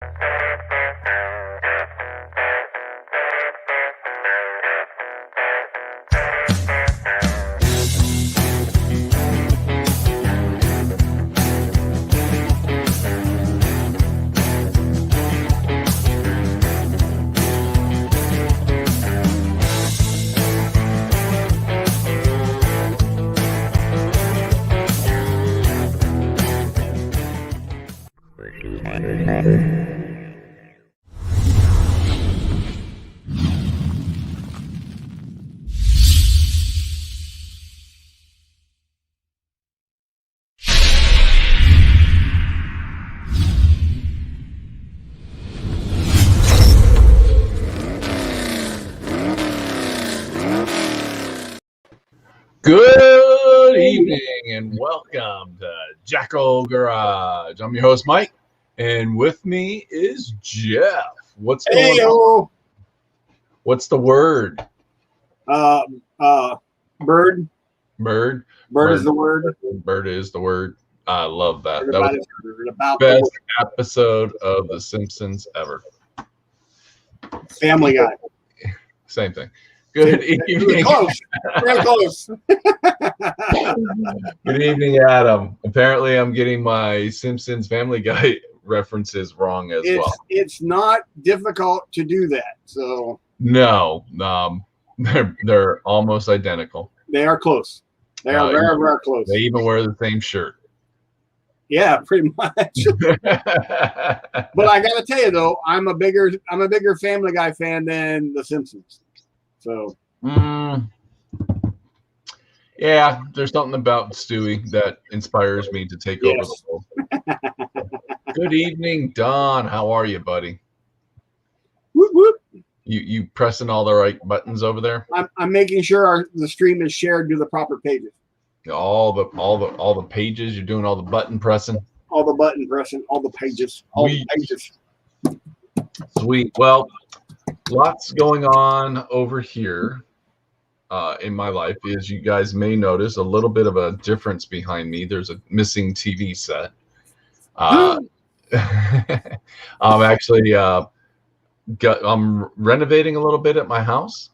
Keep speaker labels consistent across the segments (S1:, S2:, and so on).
S1: Good evening and welcome to Jackal Garage. I'm your host, Mike, and with me is Jeff. What's going on? What's the word?
S2: Bird.
S1: Bird.
S2: Bird is the word.
S1: Bird is the word. I love that. That
S2: Everybody
S1: was
S2: heard
S1: the
S2: about
S1: best episode of The Simpsons ever.
S2: Family Guy.
S1: Same thing. Good evening.
S2: Close. Real close.
S1: Good evening, Adam. Apparently, I'm getting my Simpsons Family Guy references wrong as well.
S2: It's not difficult to do that. So
S1: no, they're almost identical.
S2: They are close. They are very, very close.
S1: They even wear the same shirt.
S2: Yeah, pretty much. But I got to tell you though, I'm a bigger Family Guy fan than The Simpsons. So.
S1: Yeah, there's something about Stewie that inspires me to take over the world. Good evening, Don. How are you, buddy?
S2: Whoop, whoop.
S1: You pressing all the right buttons over there?
S2: I'm making sure the stream is shared to the proper pages.
S1: All the pages. You're doing all the button pressing.
S2: All the button pressing. All the pages. The pages.
S1: Sweet. Well, lots going on over here. In my life, as you guys may notice, a little bit of a difference behind me. There's a missing TV set. I'm actually I'm renovating a little bit at my house,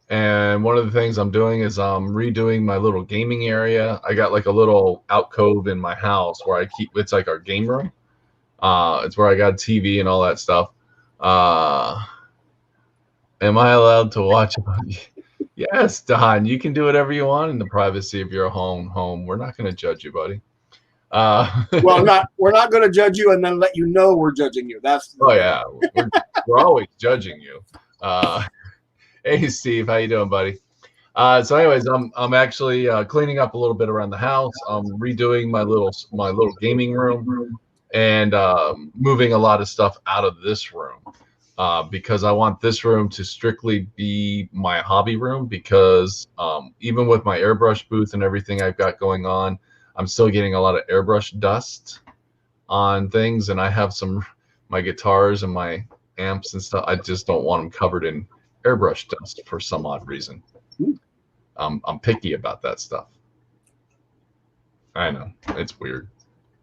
S1: and one of the things I'm doing is I'm redoing my little gaming area. I got like a little alcove in my house where I keep. It's like our game room. It's where I got TV and all that stuff. Am I allowed to watch it? Yes, Don, you can do whatever you want in the privacy of your home. We're not going to judge you, buddy.
S2: Well, we're not going to judge you and then let you know we're judging you.
S1: Yeah, we're always judging you. Hey, Steve, how you doing, buddy? So, anyways, I'm actually cleaning up a little bit around the house. I'm redoing my little gaming room and moving a lot of stuff out of this room. Because I want this room to strictly be my hobby room, because even with my airbrush booth and everything I've got going on, I'm still getting a lot of airbrush dust on things, and I have my guitars and my amps and stuff. I just don't want them covered in airbrush dust for some odd reason. I'm picky about that stuff. I know, it's weird.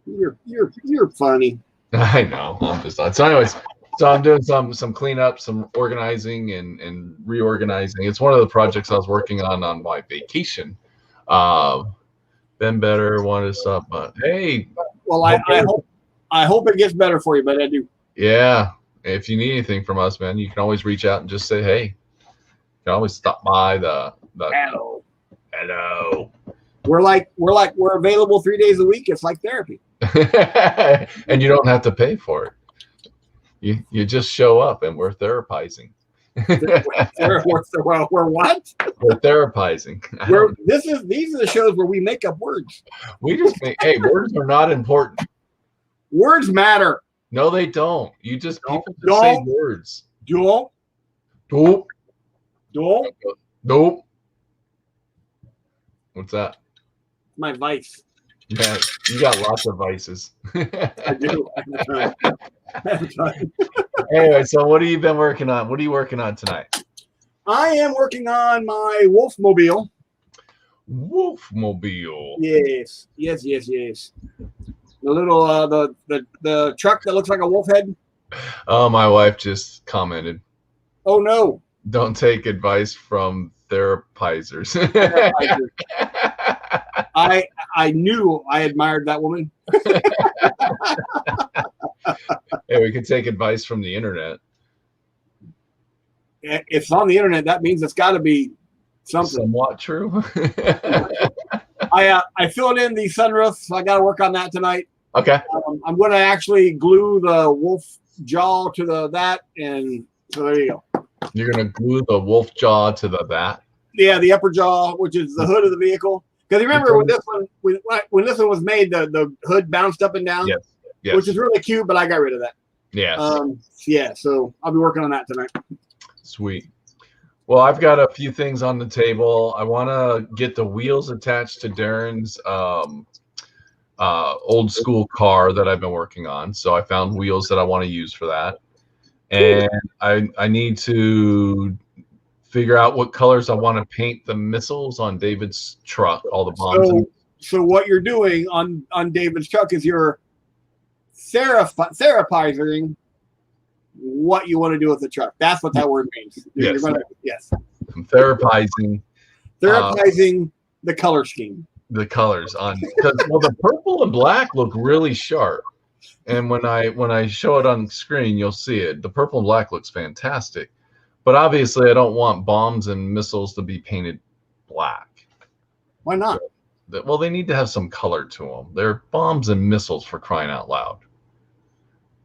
S2: You're funny.
S1: I know. I'm just so anyways. So I'm doing some cleanup, some organizing and reorganizing. It's one of the projects I was working on my vacation. Been better, wanted to stop, but hey.
S2: Well, I hope it gets better for you, but I do.
S1: Yeah. If you need anything from us, man, you can always reach out and just say, hey. You can always stop by the
S2: Hello. We're available 3 days a week. It's like therapy.
S1: And you don't have to pay for it. You just show up and we're therapizing.
S2: We're what?
S1: We're therapizing.
S2: These are the shows where we make up words.
S1: We just make. Hey, words are not important.
S2: Words matter.
S1: No, they don't. You just people just say words.
S2: Don't.
S1: What's that?
S2: My vice.
S1: Yeah, you got lots of vices.
S2: I do.
S1: Anyway, so what have you been working on? What are you working on tonight?
S2: I am working on my Wolfmobile.
S1: Wolfmobile.
S2: Yes. The little the truck that looks like a wolf head.
S1: Oh, my wife just commented,
S2: Oh no.
S1: don't take advice from therapizers.
S2: Therapizer. I knew I admired that woman.
S1: Hey, we could take advice from the internet.
S2: If it's on the internet, that means it's got to be something.
S1: Somewhat true.
S2: I filled in the sunroof, so I got to work on that tonight.
S1: Okay.
S2: I'm going to actually glue the wolf jaw to that, and so there you go.
S1: You're gonna glue the wolf jaw to that.
S2: Yeah, the upper jaw, which is the hood of the vehicle. Because remember when this one was made, the hood bounced up and down.
S1: Yes. Yes.
S2: Which is really cute, but I got rid of that.
S1: Yes.
S2: Yeah, so I'll be working on that tonight.
S1: Sweet. Well, I've got a few things on the table. I want to get the wheels attached to Darren's old school car that I've been working on. So I found wheels that I want to use for that. And I need to figure out what colors I want to paint the missiles on David's truck, all the bombs.
S2: So what you're doing on David's truck is you're therapizing what you want to do with the truck. That's what that word means.
S1: Yes.
S2: Yes.
S1: I'm therapizing
S2: the color scheme.
S1: The colors on, because the purple and black look really sharp, and when I show it on screen, you'll see it. The purple and black looks fantastic, but obviously I don't want bombs and missiles to be painted black.
S2: Why not?
S1: Well, they need to have some color to them. They're bombs and missiles, for crying out loud.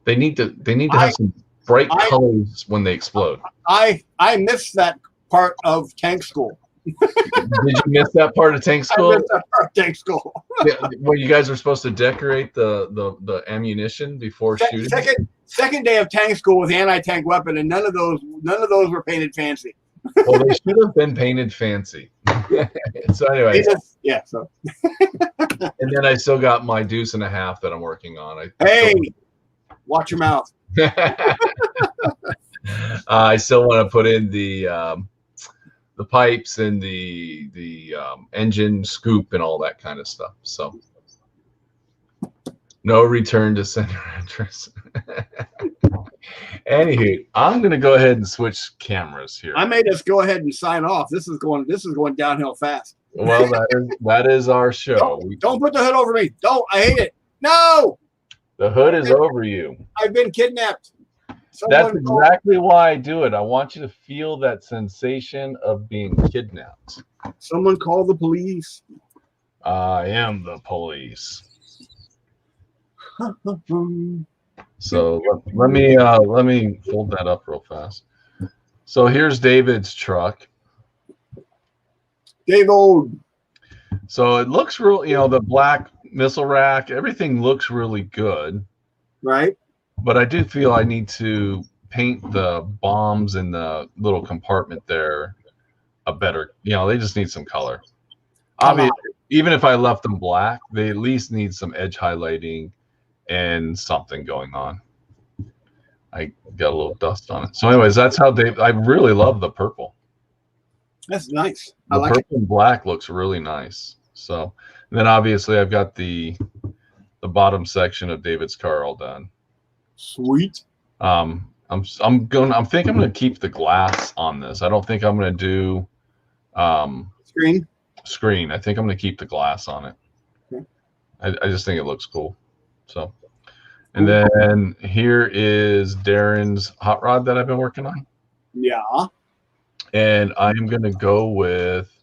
S1: They need to have some bright colors when they explode. I
S2: missed that part of tank school.
S1: Did you miss that part of tank school?
S2: I missed that part of tank school.
S1: When you guys were supposed to decorate the ammunition before shooting.
S2: Second day of tank school with anti-tank weapon, and none of those were painted fancy.
S1: Well, they should have been painted fancy. So anyway,
S2: So.
S1: And then I still got my deuce and a half that I'm working on.
S2: Watch your mouth.
S1: I still want to put in the pipes and the engine scoop and all that kind of stuff. So no return to center address. Anywho, I'm going to go ahead and switch cameras here.
S2: I may just go ahead and sign off. This is going downhill fast.
S1: Well, that is our show.
S2: Don't put the hood over me. Don't. I hate it. No.
S1: The hood is over you.
S2: I've been kidnapped.
S1: That's exactly why I do it. I want you to feel that sensation of being kidnapped.
S2: Someone call the police.
S1: I am the police. So let me fold that up real fast. So here's David's truck.
S2: David.
S1: So it looks real, the black missile rack, everything looks really good.
S2: Right.
S1: But I do feel I need to paint the bombs in the little compartment there a better, they just need some color. Obviously, even if I left them black, they at least need some edge highlighting and something going on. I got a little dust on it. So anyways, that's how I really love the purple.
S2: That's nice.
S1: The purple and black looks really nice. So and then obviously I've got the bottom section of David's car all done.
S2: Sweet.
S1: I'm thinking I'm gonna keep the glass on this. I don't think I'm gonna do screen. I think I'm gonna keep the glass on it. Okay. I just think it looks cool. So and then here is Darren's hot rod that I've been working on.
S2: Yeah. And
S1: I'm gonna go with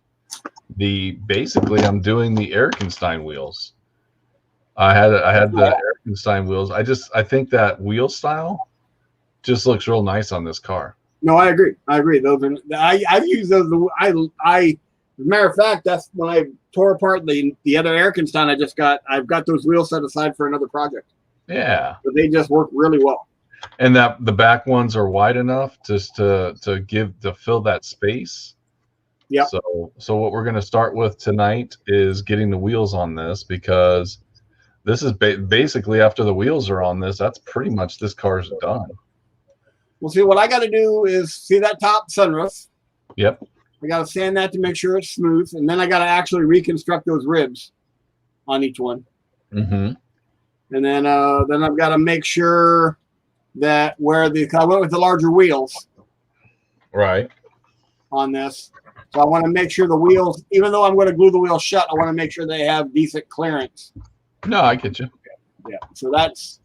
S1: I'm doing the Erikenstein wheels. I had the Erikenstein wheels. I think that wheel style just looks real nice on this car.
S2: No, I agree. Those are I've used those. As a matter of fact, that's when I tore apart the other Erikenstein I've got those wheels set aside for another project.
S1: Yeah.
S2: But they just work really well.
S1: And that the back ones are wide enough just to fill that space.
S2: Yeah.
S1: So what we're going to start with tonight is getting the wheels on this, because this is basically after the wheels are on this, that's pretty much this car's done.
S2: Well, see, what I got to do is see that top sunroof.
S1: Yep.
S2: I got to sand that to make sure it's smooth, and then I got to actually reconstruct those ribs on each one.
S1: Mm-hmm.
S2: And then I've got to make sure that where I went with the larger wheels
S1: Right.
S2: on this. So I want to make sure the wheels, even though I'm going to glue the wheels shut, I want to make sure they have decent clearance.
S1: No, I get you.
S2: Yeah. So that's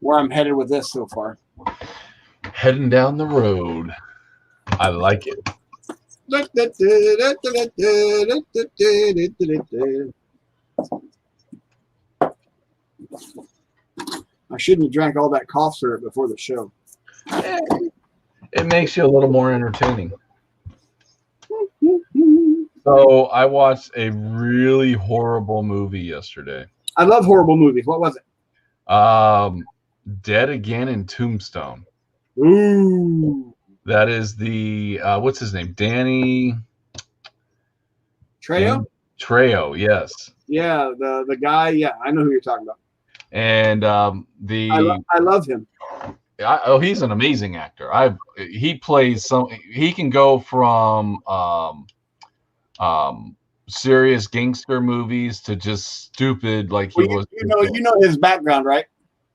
S2: where I'm headed with this so far.
S1: Heading down the road. I like it.
S2: I shouldn't have drank all that cough syrup before the show.
S1: It makes you a little more entertaining. So I watched a really horrible movie yesterday.
S2: I love horrible movies. What was it?
S1: Dead Again in Tombstone.
S2: Ooh.
S1: That is the what's his name? Danny
S2: Trejo?
S1: Trejo, yes.
S2: Yeah, the guy. Yeah, I know who you're talking about.
S1: And
S2: I love him.
S1: He's an amazing actor. He plays he can go from serious gangster movies to just stupid like he was.
S2: You know his background, right?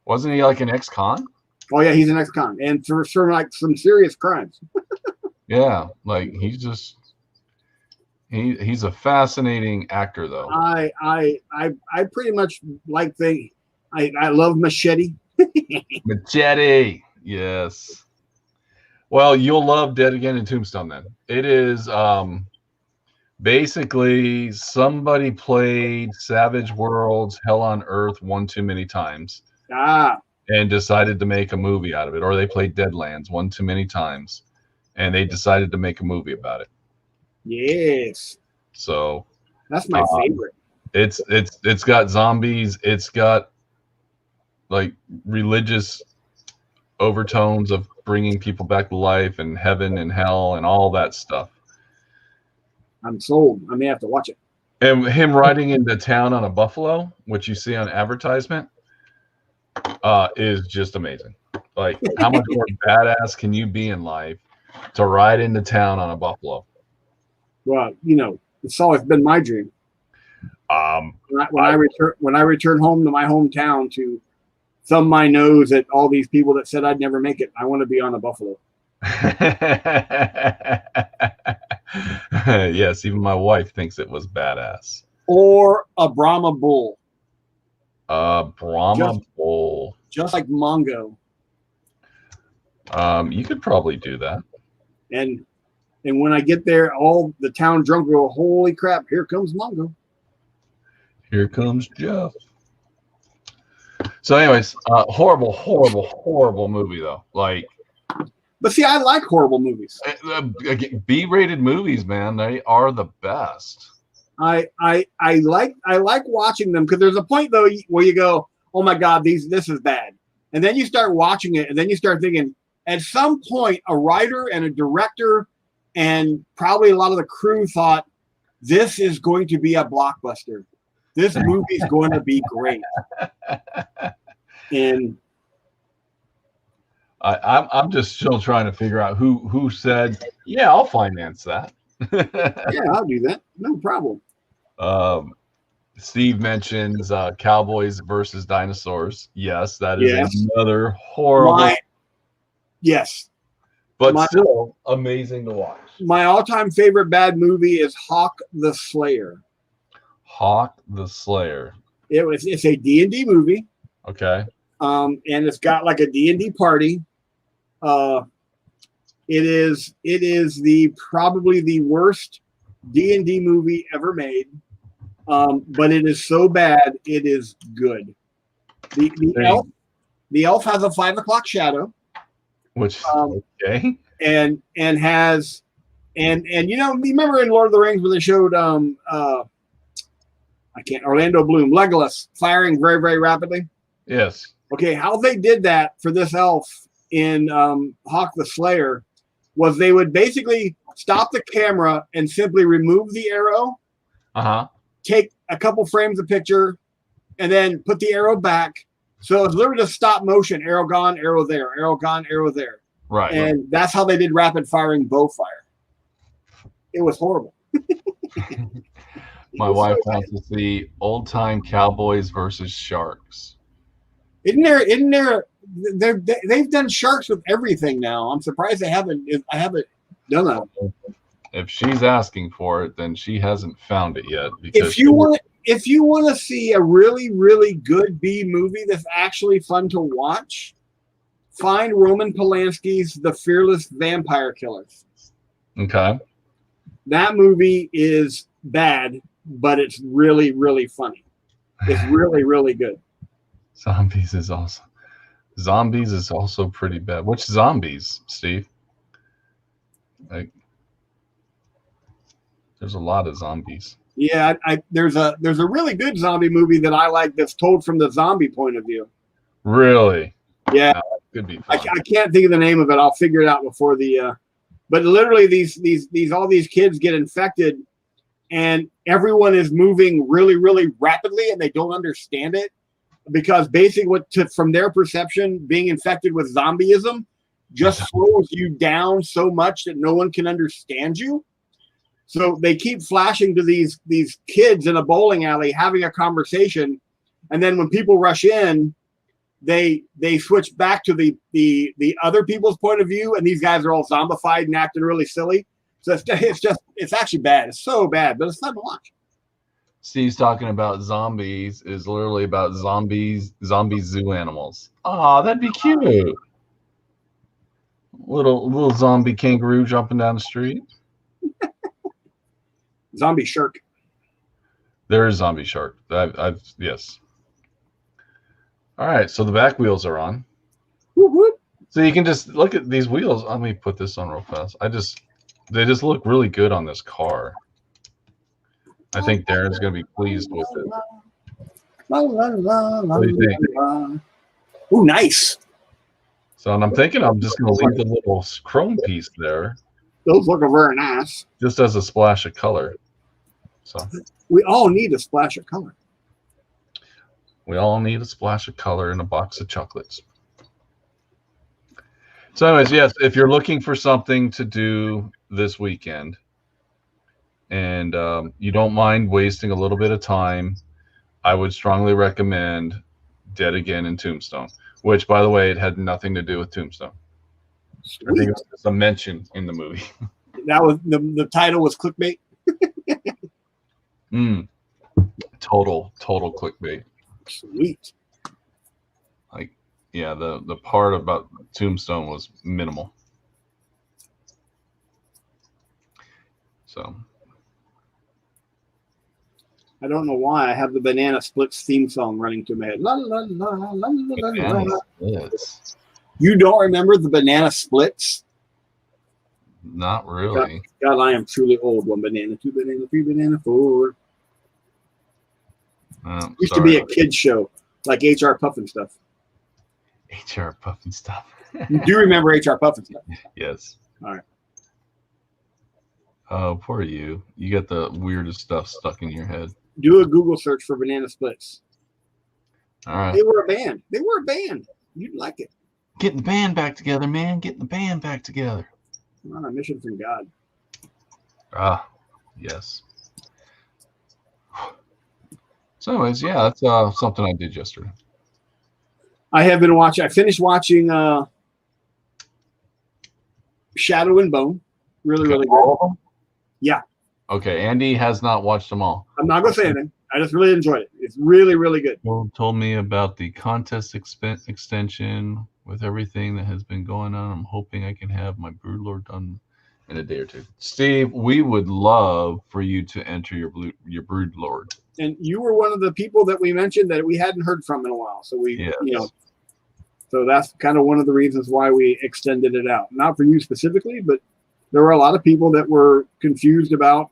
S1: Wasn't he like an ex-con?
S2: Oh yeah, he's an ex-con, and for like some serious crimes.
S1: Yeah, like he's a fascinating actor though.
S2: I pretty much like I love Machete.
S1: Machete, yes. Well, you'll love Dead Again in Tombstone then. It is basically somebody played Savage Worlds, Hell on Earth one too many times. And decided to make a movie out of it. Or they played Deadlands one too many times and they decided to make a movie about it.
S2: Yes.
S1: So
S2: that's my favorite.
S1: It's got zombies, it's got like religious overtones of bringing people back to life and heaven and hell and all that stuff.
S2: I'm sold. I may have to watch it.
S1: And him riding into town on a buffalo, which you see on advertisement, is just amazing. Like, how much more badass can you be in life to ride into town on a buffalo?
S2: Well, it's always been my dream. When I return home to my hometown to thumb my nose at all these people that said I'd never make it, I want to be on a buffalo.
S1: Yes, even my wife thinks it was badass.
S2: Or a Brahma bull.
S1: Brahma bull.
S2: Just like Mongo.
S1: You could probably do that.
S2: And when I get there, all the town drunk will go, holy crap, here comes Mongo.
S1: Here comes Jeff. So anyways, horrible movie though. Like,
S2: but see, I like horrible movies.
S1: B-rated movies, man, they are the best.
S2: I like watching them because there's a point though where you go, oh my God, this is bad. And then you start watching it and then you start thinking, at some point, a writer and a director and probably a lot of the crew thought, this is going to be a blockbuster. This movie is going to be great. And
S1: I'm just still trying to figure out who said, yeah, I'll finance that.
S2: Yeah, I'll do that. No problem.
S1: Steve mentions Cowboys versus Dinosaurs. Yes, that is another horrible.
S2: Yes.
S1: But still amazing to watch.
S2: My all-time favorite bad movie is Hawk the Slayer.
S1: Hawk the Slayer.
S2: It's a D&D movie.
S1: Okay.
S2: And it's got like a D&D party. It is probably the worst D&D movie ever made. But it is so bad it is good. The elf has a 5 o'clock shadow.
S1: Which okay.
S2: And has remember in Lord of the Rings when they showed Orlando Bloom, Legolas firing very, very rapidly?
S1: Yes.
S2: Okay, how they did that for this elf in Hawk the Slayer was they would basically stop the camera and simply remove the arrow, take a couple frames of picture, and then put the arrow back. So it's literally just stop motion, arrow gone, arrow there, arrow gone, arrow there.
S1: Right.
S2: And that's how they did rapid firing bow fire. It was horrible.
S1: My wife wants to see old time Cowboys versus Sharks.
S2: Isn't there they've done sharks with everything now. I'm surprised I haven't done that.
S1: If she's asking for it, then she hasn't found it yet. Because
S2: if you want to see a really, really good B movie that's actually fun to watch, find Roman Polanski's The Fearless Vampire Killers.
S1: Okay.
S2: That movie is bad, but it's really, really funny. It's really, really good.
S1: Zombies is also pretty bad. Which zombies, Steve? Like, there's a lot of zombies.
S2: Yeah, there's a really good zombie movie that I like that's told from the zombie point of view.
S1: Really?
S2: Yeah,
S1: that could be fun.
S2: I can't think of the name of it. I'll figure it out before the. But literally, all these kids get infected, and everyone is moving really, really rapidly, and they don't understand it because basically, from their perception, being infected with zombieism just slows you down so much that no one can understand you. So they keep flashing to these kids in a bowling alley having a conversation, and then when people rush in, they switch back to the other people's point of view, and these guys are all zombified and acting really silly. So it's actually bad. It's so bad, but it's fun to watch.
S1: Steve's talking about zombies is literally about zombie zoo animals. Oh, that'd be cute. Little zombie kangaroo jumping down the street.
S2: Zombie shark.
S1: There is zombie shark. Yes. All right, so the back wheels are on.
S2: Woo-hoo.
S1: So you can just look at these wheels. Let me put this on real fast. They just look really good on this car. I think Darren's going to be pleased with it. What do you think?
S2: Oh, nice.
S1: So I'm thinking I'm just going to leave the little chrome piece there.
S2: Those look very nice.
S1: Just as a splash of color. So
S2: we all need a splash of color.
S1: We all need a splash of color in a box of chocolates. So anyways, yes, if you're looking for something to do this weekend and you don't mind wasting a little bit of time, I would strongly recommend Dead Again in Tombstone, which, by the way, it had nothing to do with Tombstone. Sweet. I think it was just a mention in the movie.
S2: That was the title was clickbait.
S1: Total clickbait.
S2: Sweet.
S1: Like, yeah, the part about Tombstone was minimal. So
S2: I don't know why I have the Banana Splits theme song running through my head. La, la, la, la, la, la, la. You don't remember the Banana Splits?
S1: Not really.
S2: God, I am truly old. 1 banana, 2 banana, 3 banana, 4. Used to be a kid's show, like HR Puffin stuff.
S1: HR Puffin stuff.
S2: You do remember HR Puffin stuff?
S1: Yes.
S2: All right.
S1: Oh, poor you. You got the weirdest stuff stuck in your head.
S2: Do a Google search for Banana Splits.
S1: All right.
S2: They were a band. You'd like it.
S1: Getting the band back together, man. Getting the band back together.
S2: We're on a mission from God.
S1: Ah, yes. So anyways, yeah, that's something I did yesterday.
S2: I have been watching. I finished watching Shadow and Bone. Really good.
S1: All of them?
S2: Yeah.
S1: Okay, Andy has not watched them all.
S2: I'm not going to say anything. I just really enjoyed it. It's really, really good.
S1: Well, told me about the contest extension with everything that has been going on. I'm hoping I can have my Broodlord done in a day or two. Steve, we would love for you to enter your Broodlord.
S2: And you were one of the people that we mentioned that we hadn't heard from in a while. So so that's kind of one of the reasons why we extended it out. Not for you specifically, but there were a lot of people that were confused about,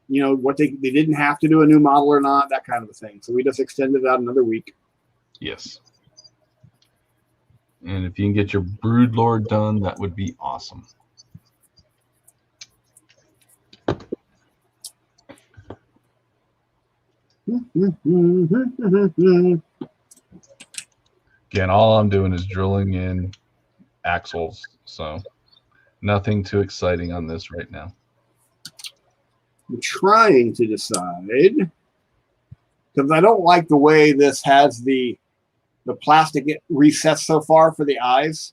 S2: what they didn't have to do a new model or not, that kind of a thing. So we just extended it out another week.
S1: Yes. And if you can get your Broodlord done, that would be awesome. Again, all I'm doing is drilling in axles, so nothing too exciting on this right now.
S2: I'm trying to decide because I don't like the way this has the the plastic it resets so far for the eyes.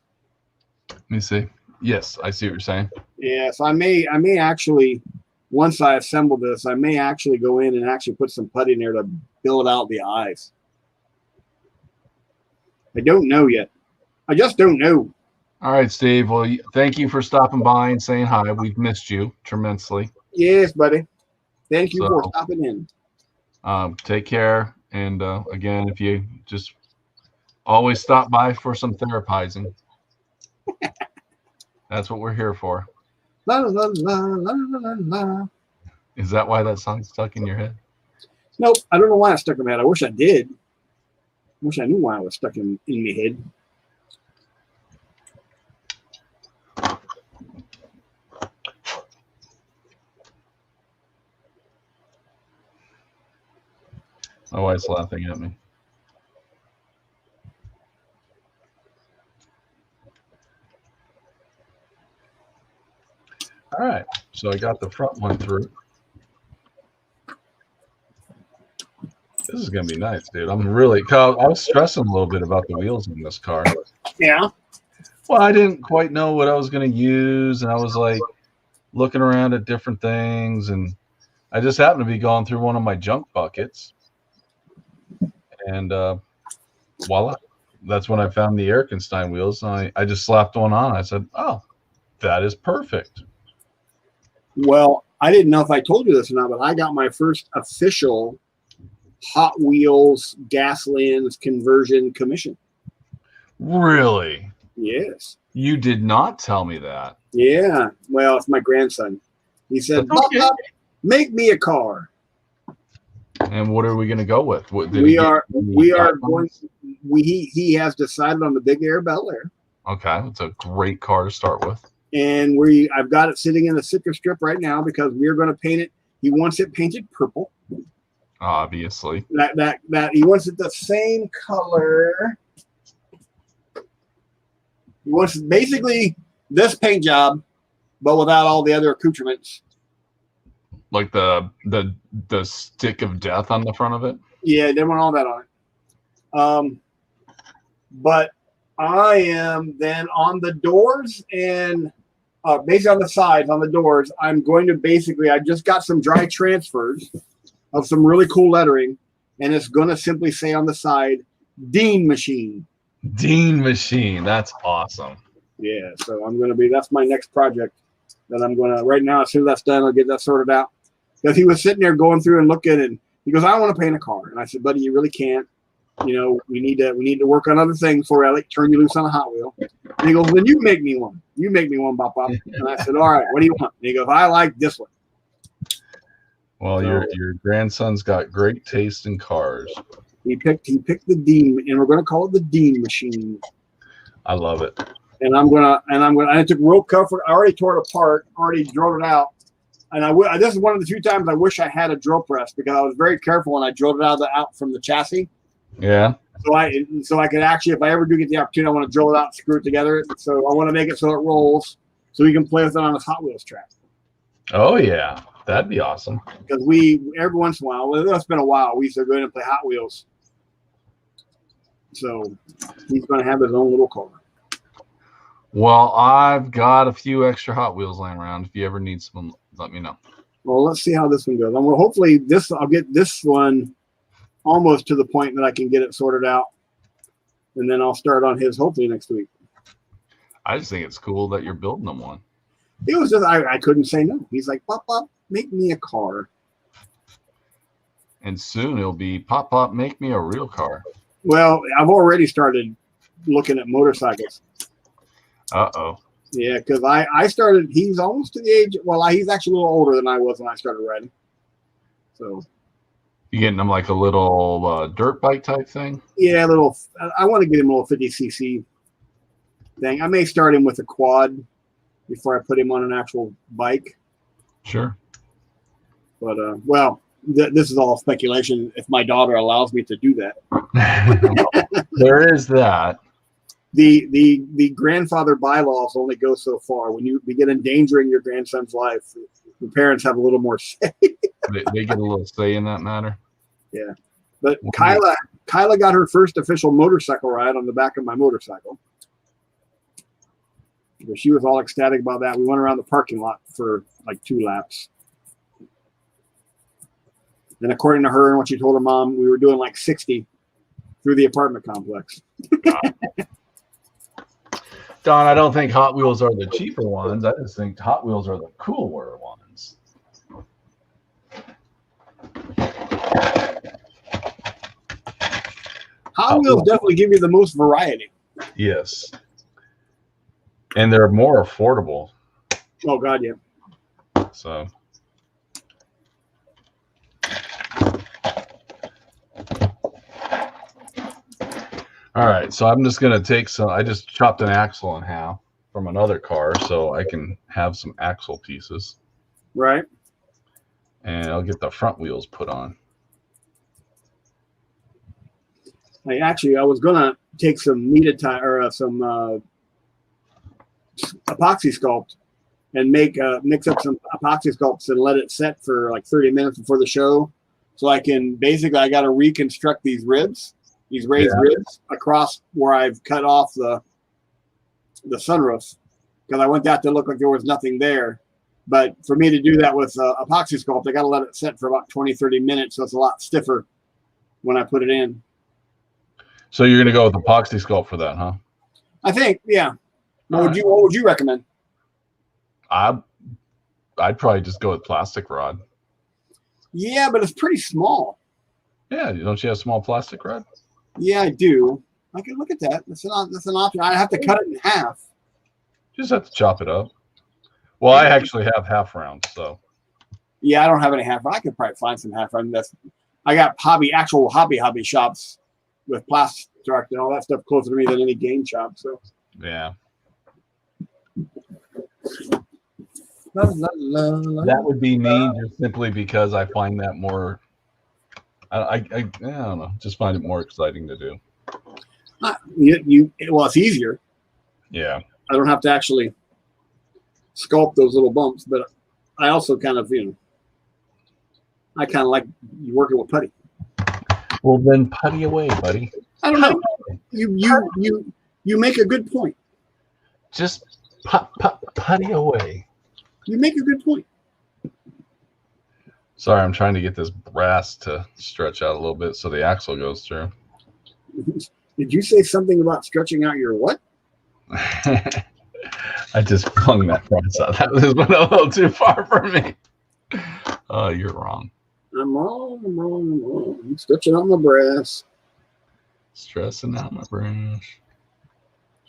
S1: Let me see. Yes, I see what you're saying.
S2: Yeah, so I may actually, once I assemble this, I may actually go in and actually put some putty in there to build out the eyes. I don't know yet. I just don't know.
S1: All right, Steve. Well, thank you for stopping by and saying hi. We've missed you tremendously.
S2: Yes, buddy. Thank you for stopping in.
S1: Take care. And again, if you just always stop by for some therapizing. That's what we're here for.
S2: La, la, la, la, la, la.
S1: Is that why that song's stuck in your head?
S2: Nope. I don't know why it's stuck in my head. I wish I did. I wish I knew why it was stuck in my head.
S1: My wife's laughing at me. All right, so I got the front one through. This is gonna be nice, dude. I was stressing a little bit about the wheels in this car.
S2: Yeah.
S1: Well, I didn't quite know what I was gonna use, and I was like looking around at different things, and I just happened to be going through one of my junk buckets, and voila, that's when I found the Erkenstein wheels, and I just slapped one on. I said, "Oh, that is perfect."
S2: Well, I didn't know if I told you this or not, but I got my first official Hot Wheels Gaslands conversion commission.
S1: Really?
S2: Yes.
S1: You did not tell me that.
S2: Yeah. Well, it's my grandson. He said,
S1: Okay.
S2: Pop, make me a car.
S1: And what are we going to go with?
S2: He has decided on the Big Air Bel Air.
S1: Okay. It's a great car to start with.
S2: And I've got it sitting in a sticker strip right now because we're going to paint it. He wants it painted purple.
S1: Obviously.
S2: That he wants it the same color. He wants basically this paint job, but without all the other accoutrements.
S1: Like the stick of death on the front of it?
S2: Yeah, they want all that on it. But I am then on the doors and basically on the sides, on the doors, I'm going to I just got some dry transfers of some really cool lettering, and it's going to simply say on the side, Dean Machine.
S1: Dean Machine. That's awesome.
S2: Yeah, so that's my next project that I'm going to, right now, as soon as that's done, I'll get that sorted out. Because he was sitting there going through and looking, and he goes, I want to paint a car. And I said, buddy, you really can't. You know, we need to work on other things before I turn you loose on a Hot Wheel. And he goes, then you make me one. You make me one, Bop Bop. And I said, all right, what do you want? And he goes, I like this one.
S1: Well, so, your grandson's got great taste in cars.
S2: He picked the Dean, and we're going to call it the Dean Machine.
S1: I love it.
S2: And I took rope cover. I already tore it apart, already drilled it out. And this is one of the few times I wish I had a drill press because I was very careful when I drilled it out from the chassis.
S1: Yeah.
S2: So I could actually, if I ever do get the opportunity, I want to drill it out and screw it together. So I want to make it so it rolls, so we can play with it on this Hot Wheels track.
S1: Oh yeah, that'd be awesome.
S2: Because every once in a while, it's been a while, we used to go in and play Hot Wheels. So he's going to have his own little car.
S1: Well, I've got a few extra Hot Wheels laying around. If you ever need some, let me know.
S2: Well, let's see how this one goes. Hopefully I'll get this one almost to the point that I can get it sorted out, and then I'll start on his hopefully next week.
S1: I just think it's cool that you're building them one.
S2: It was just I couldn't say no. He's like, Pop Pop, make me a car.
S1: And soon it'll be Pop Pop, make me a real car.
S2: Well, I've already started looking at motorcycles.
S1: Uh-oh.
S2: Yeah, because I started. He's almost to the age. Well, he's actually a little older than I was when I started riding. So.
S1: You getting him like a little dirt bike type thing?
S2: Yeah, I want to get him a little 50cc thing. I may start him with a quad before I put him on an actual bike.
S1: Sure.
S2: But this is all speculation. If my daughter allows me to do that,
S1: there is that.
S2: The grandfather bylaws only go so far. When you begin endangering your grandson's life, the parents have a little more say.
S1: They get a little say in that matter.
S2: Yeah, but Kyla Kyla got her first official motorcycle ride on the back of my motorcycle. She was all ecstatic about that. We went around the parking lot for like 2 laps. And according to her and what she told her mom, we were doing like 60 through the apartment complex.
S1: Don, I don't think Hot Wheels are the cheaper ones. I just think Hot Wheels are the cooler ones.
S2: Hot Wheels definitely give you the most variety.
S1: Yes. And they're more affordable.
S2: Oh, God, yeah.
S1: So. All right, so I'm just going to take some. I just chopped an axle in half from another car so I can have some axle pieces.
S2: Right.
S1: And I'll get the front wheels put on.
S2: I was going to take some kneaded tire or some epoxy sculpt and mix up some epoxy sculpts and let it set for like 30 minutes before the show. So I can basically, I got to reconstruct these ribs. These raised ribs across where I've cut off the sunroof, because I want that to look like there was nothing there. But for me to do that with epoxy sculpt, I got to let it set for about 20, 30 minutes. So it's a lot stiffer when I put it in. So
S1: you're going to go with epoxy sculpt for that, huh?
S2: I think, yeah. What would you recommend?
S1: I'd probably just go with plastic rod.
S2: Yeah, but it's pretty small.
S1: Yeah, don't you have small plastic rod?
S2: Yeah, I do. I can look at that. That's an option. I have to cut it in half.
S1: You just have to chop it up. Well, I actually have half rounds, so.
S2: Yeah, I don't have any half round. I could probably find some half round. I got actual hobby shops with plastic and all that stuff closer to me than any game shop. So.
S1: Yeah. That would be me, just simply because I find that more. I don't know. Just find it more exciting to do.
S2: Well, it's easier.
S1: Yeah.
S2: I don't have to actually sculpt those little bumps, but I also kind of, I kind of like working with putty.
S1: Well, then putty away, buddy.
S2: I don't know. You make a good point.
S1: Just putty away.
S2: You make a good point.
S1: Sorry, I'm trying to get this brass to stretch out a little bit so the axle goes through.
S2: Did you say something about stretching out your what?
S1: I just flung that brass out. That was a little too far for me. Oh, you're wrong.
S2: I'm wrong. I'm stretching out my brass.
S1: Stressing out my brass.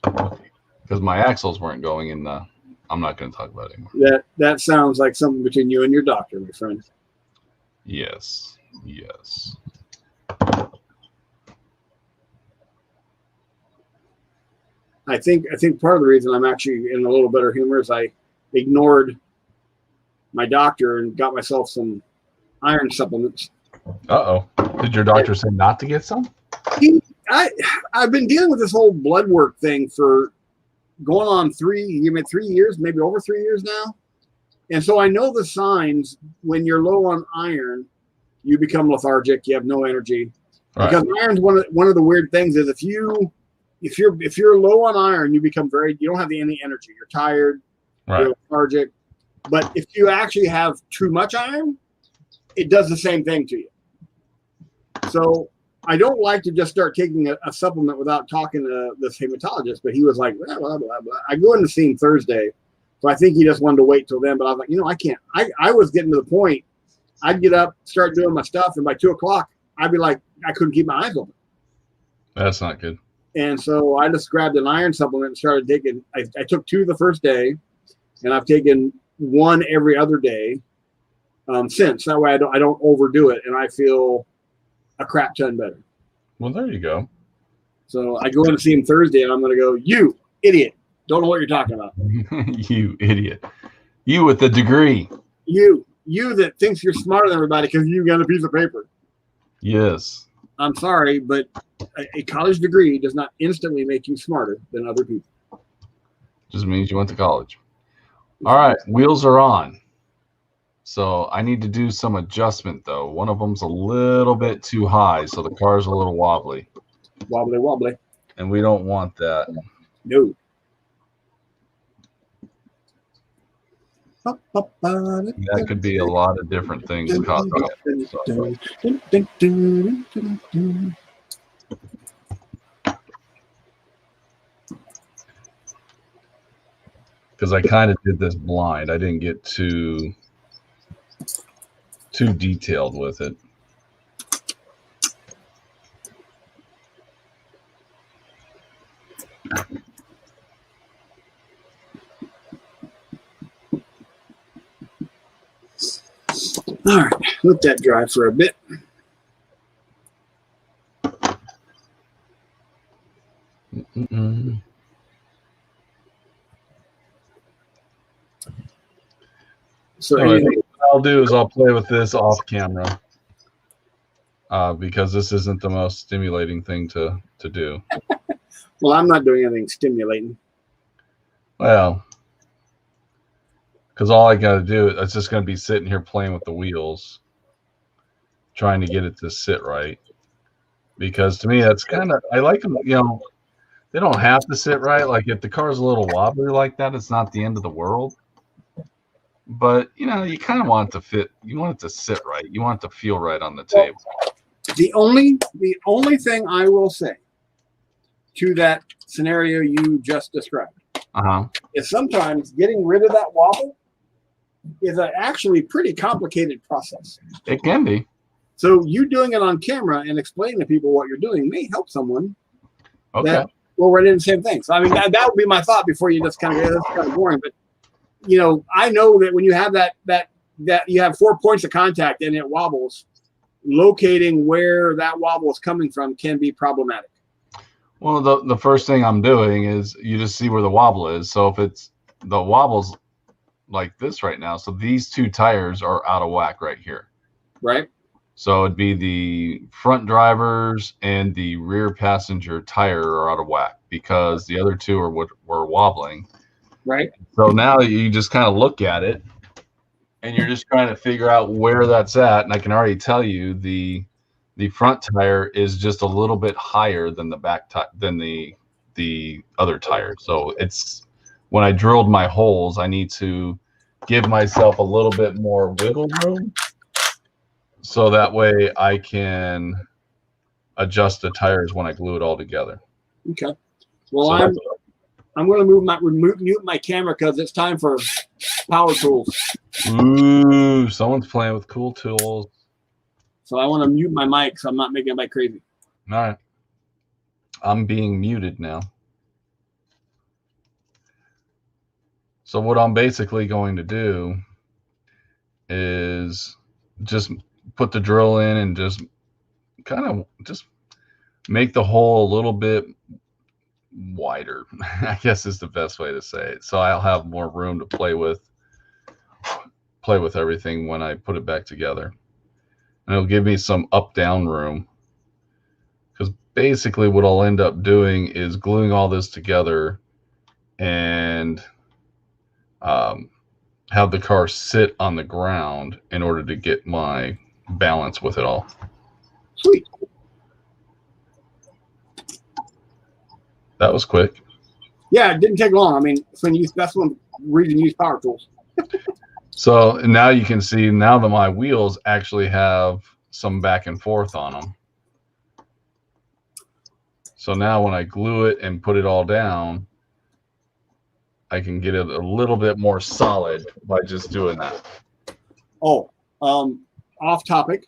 S1: Because my axles weren't going in the... I'm not going to talk about it anymore.
S2: That sounds like something between you and your doctor, my friend.
S1: Yes.
S2: I think part of the reason I'm actually in a little better humor is I ignored my doctor and got myself some iron supplements.
S1: Uh-oh. Did your doctor say not to get some?
S2: I've been dealing with this whole blood work thing for going on 3 years, maybe over 3 years now. And so I know the signs when you're low on iron, you become lethargic, you have no energy. Right. Because iron's one of the weird things is if you're low on iron, you don't have any energy. You're tired, right. You're lethargic. But if you actually have too much iron, it does the same thing to you. So I don't like to just start taking a supplement without talking to this hematologist, but he was like, blah, blah, blah, blah. I go in to see him Thursday. So I think he just wanted to wait till then, but I was like, I can't. I was getting to the point, I'd get up, start doing my stuff, and by 2:00, I'd be like, I couldn't keep my eyes open.
S1: That's not good.
S2: And so I just grabbed an iron supplement and started taking, I took 2 the first day, and I've taken 1 every other day since. That way I don't overdo it, and I feel a crap ton better.
S1: Well, there you go.
S2: So I go in to see him Thursday, and I'm going to go, you idiot. Don't know what you're talking about.
S1: You idiot. You with the degree.
S2: You that thinks you're smarter than everybody because you got a piece of paper.
S1: Yes.
S2: I'm sorry, but a college degree does not instantly make you smarter than other people.
S1: Just means you went to college. All right. Wheels are on. So I need to do some adjustment though. One of them's a little bit too high, so the car's a little wobbly.
S2: Wobbly, wobbly.
S1: And we don't want that.
S2: No.
S1: That could be a lot of different things causing it. So. Because I kind of did this blind. I didn't get too detailed with it.
S2: All right, let that dry for a bit. So
S1: what I'll do is I'll play with this off camera because this isn't the most stimulating thing to do.
S2: Well, I'm not doing anything stimulating.
S1: Well, because all I got to do is just going to be sitting here playing with the wheels, trying to get it to sit right. Because to me, that's kind of, I like them, you know, they don't have to sit right. Like if the car's a little wobbly like that, it's not the end of the world. But, you know, you kind of want it to fit. You want it to sit right. You want it to feel right on the table.
S2: The only thing I will say to that scenario you just described is sometimes getting rid of that wobble is actually pretty complicated process.
S1: It can be.
S2: So you doing it on camera and explaining to people what you're doing may help someone.
S1: Okay.
S2: That will run into the same thing. So I mean that would be my thought before you just kind of that's kind of boring. But you know, I know that when you have that you have 4 points of contact and it wobbles, locating where that wobble is coming from can be problematic.
S1: Well, the first thing I'm doing is you just see where the wobble is. So if it's the wobble's like this right now, so these two tires are out of whack right here.
S2: Right.
S1: So it'd be the front driver's and the rear passenger tire are out of whack because the other two were wobbling.
S2: Right.
S1: So now you just kind of look at it and you're just trying to figure out where that's at. And I can already tell you the front tire is just a little bit higher than the back than the other tire. So it's when I drilled my holes, I need to give myself a little bit more wiggle room so that way I can adjust the tires when I glue it all together.
S2: Okay. Well, so I'm going to mute my camera because it's time for power tools.
S1: Ooh, someone's playing with cool tools.
S2: So I want to mute my mic so I'm not making everybody crazy.
S1: All right. I'm being muted now. So what I'm basically going to do is just put the drill in and just kind of just make the hole a little bit wider, I guess is the best way to say it. So I'll have more room to play with everything when I put it back together. And it'll give me some up-down room. Because basically what I'll end up doing is gluing all this together and have the car sit on the ground in order to get my balance with it all.
S2: Sweet.
S1: That was quick.
S2: Yeah, it didn't take long. I mean, that's one reason you use power tools.
S1: So now you can see now that my wheels actually have some back and forth on them. So now when I glue it and put it all down, I can get it a little bit more solid by just doing that.
S2: Oh, off topic.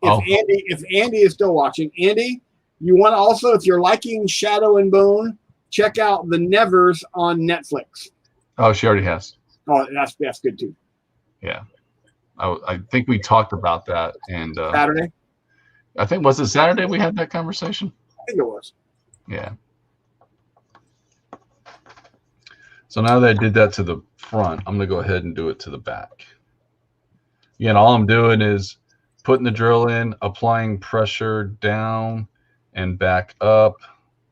S2: If Andy is still watching, Andy, you want to also, if you're liking Shadow and Bone, check out The Nevers on Netflix.
S1: Oh, she already has.
S2: Oh, that's good too.
S1: Yeah. I think we talked about that. And
S2: Saturday?
S1: I think, was it Saturday we had that conversation?
S2: I think it was.
S1: Yeah. So now that I did that to the front, I'm going to go ahead and do it to the back. Again, all I'm doing is putting the drill in, applying pressure down and back up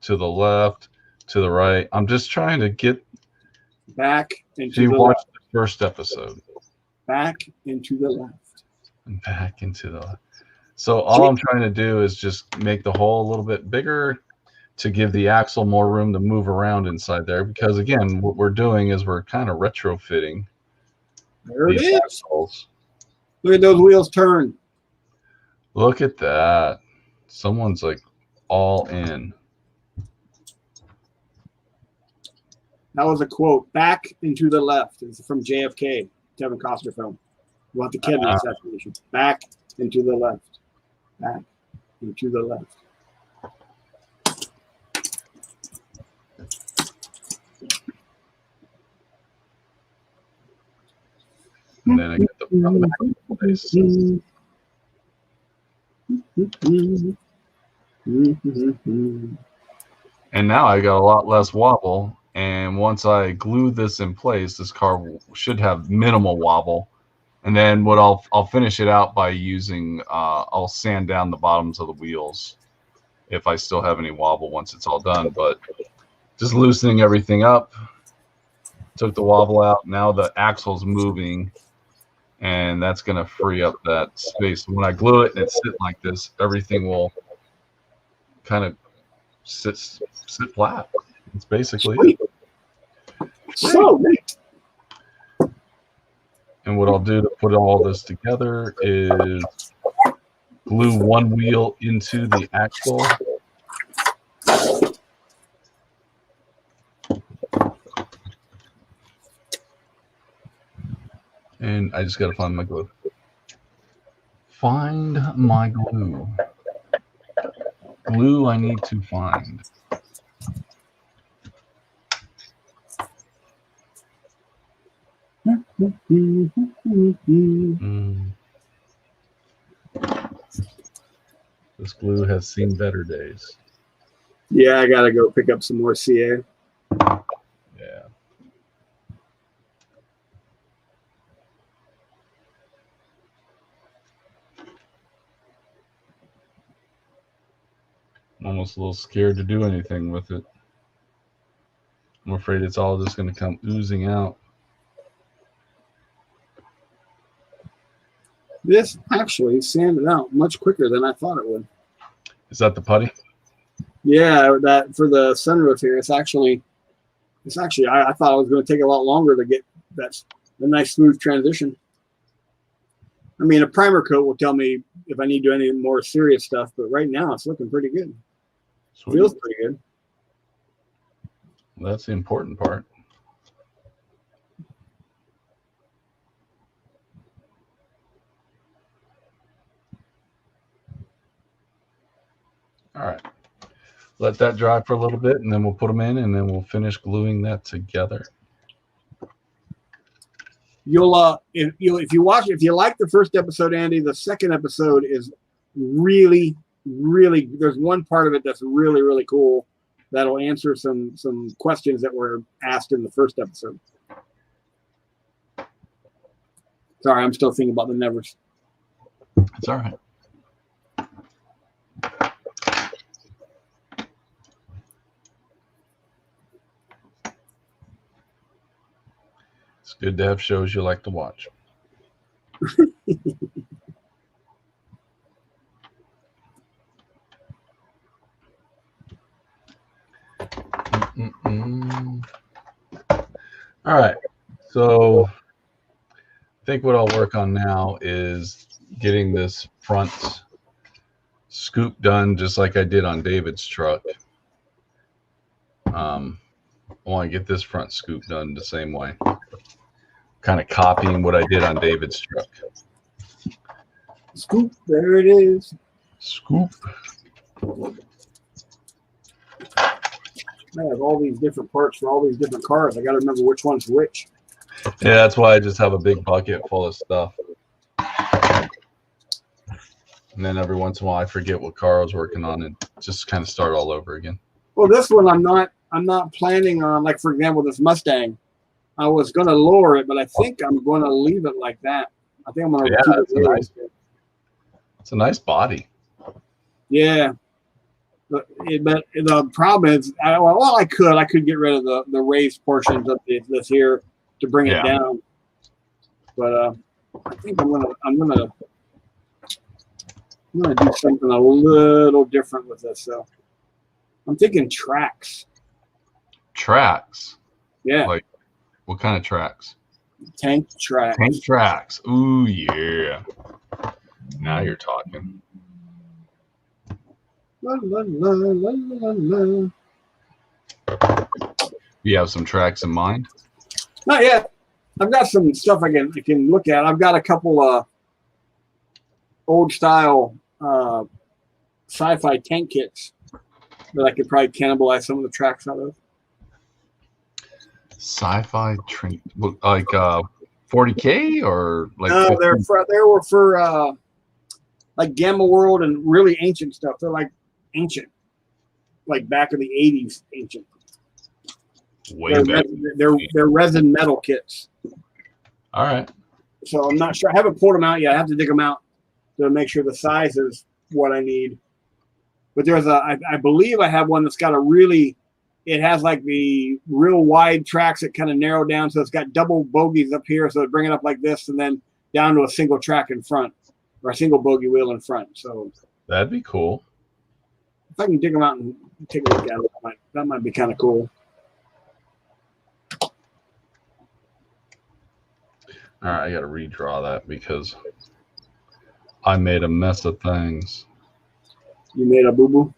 S1: to the left, to the right. I'm just trying to get
S2: back into
S1: you
S2: the
S1: watched the first episode.
S2: back into the left.
S1: Back into the left. So all I'm trying to do is just make the hole a little bit bigger to give the axle more room to move around inside there. Because again, what we're doing is we're kind of retrofitting
S2: There
S1: these
S2: it is.
S1: axles.
S2: Look at those wheels turn.
S1: Look at that. Someone's like all in.
S2: That was a quote. Back into the left. It's from JFK, Kevin Costner film. About the Kennedy assassination. Back into the left. Back into the left.
S1: And then I get the front back in place. And now I got a lot less wobble. And once I glue this in place, this car should have minimal wobble. And then what I'll finish it out by using I'll sand down the bottoms of the wheels if I still have any wobble once it's all done. But just loosening everything up, took the wobble out. Now the axle's moving, and that's going to free up that space. When I glue it and it's sitting like this, everything will kind of sit flat. It's basically it.
S2: So neat.
S1: And what I'll do to put all this together is glue one wheel into the axle. And I just got to find my glue. Find my glue. Glue I need to find. This glue has seen better days.
S2: Yeah, I gotta go pick up some more CA.
S1: Yeah. I'm almost a little scared to do anything with it. I'm afraid it's all just going to come oozing out.
S2: This actually sanded out much quicker than I thought it would.
S1: Is that the putty?
S2: Yeah, that for the sunroof here, it's actually I thought it was going to take a lot longer to get a nice smooth transition. I mean, a primer coat will tell me if I need to do any more serious stuff, but right now it's looking pretty good.
S1: Sweet.
S2: Feels pretty good.
S1: Well, that's the important part. All right. Let that dry for a little bit, and then we'll put them in, and then we'll finish gluing that together.
S2: You'll if you like the first episode, Andy, the second episode is really there's one part of it that's really, really cool that'll answer some questions that were asked in the first episode. Sorry, I'm still thinking about the nevers.
S1: It's all right. It's good to have shows you like to watch. All right, so I think what I'll work on now is getting this front scoop done just like I did on David's truck. I want to get this front scoop done the same way, kind of copying what I did on David's truck.
S2: Scoop, there it is.
S1: Scoop.
S2: I have all these different parts for all these different cars. I got to remember which one's which.
S1: Yeah, that's why I just have a big bucket full of stuff. And then every once in a while I forget what car I was working on and just kind of start all over again.
S2: Well, this one I'm not planning on, like, for example, this Mustang. I was going to lower it, but I think I'm going to leave it like that. I think I'm going to keep it really.
S1: It's a nice body.
S2: Yeah. But the problem is, I could get rid of the raised portions of this here to bring it down. But I think I'm gonna do something a little different with this. So I'm thinking tracks.
S1: Tracks.
S2: Yeah.
S1: Like what kind of tracks?
S2: Tank tracks.
S1: Tank tracks. Ooh yeah. Now you're talking.
S2: La, la, la, la, la, la.
S1: You have some tracks in mind?
S2: Not yet. I've got some stuff I can look at. I've got a couple old style sci-fi tank kits that I could probably cannibalize some of the tracks out of.
S1: Sci-fi train, like 40K or like?
S2: No, they were for like Gamma World and really ancient stuff. They're like ancient, like back in the 80s ancient. They're resin metal kits.
S1: All right.
S2: So I'm not sure. I haven't pulled them out yet. I have to dig them out to make sure the size is what I need. But there's I believe I have one that's got it has like the real wide tracks that kind of narrow down. So it's got double bogies up here. So bring it up like this and then down to a single track in front or a single bogey wheel in front. So
S1: that'd be cool.
S2: If I can dig them out and take a look at it, that might be kind of cool.
S1: All right, I got to redraw that because I made a mess of things.
S2: You made a boo-boo?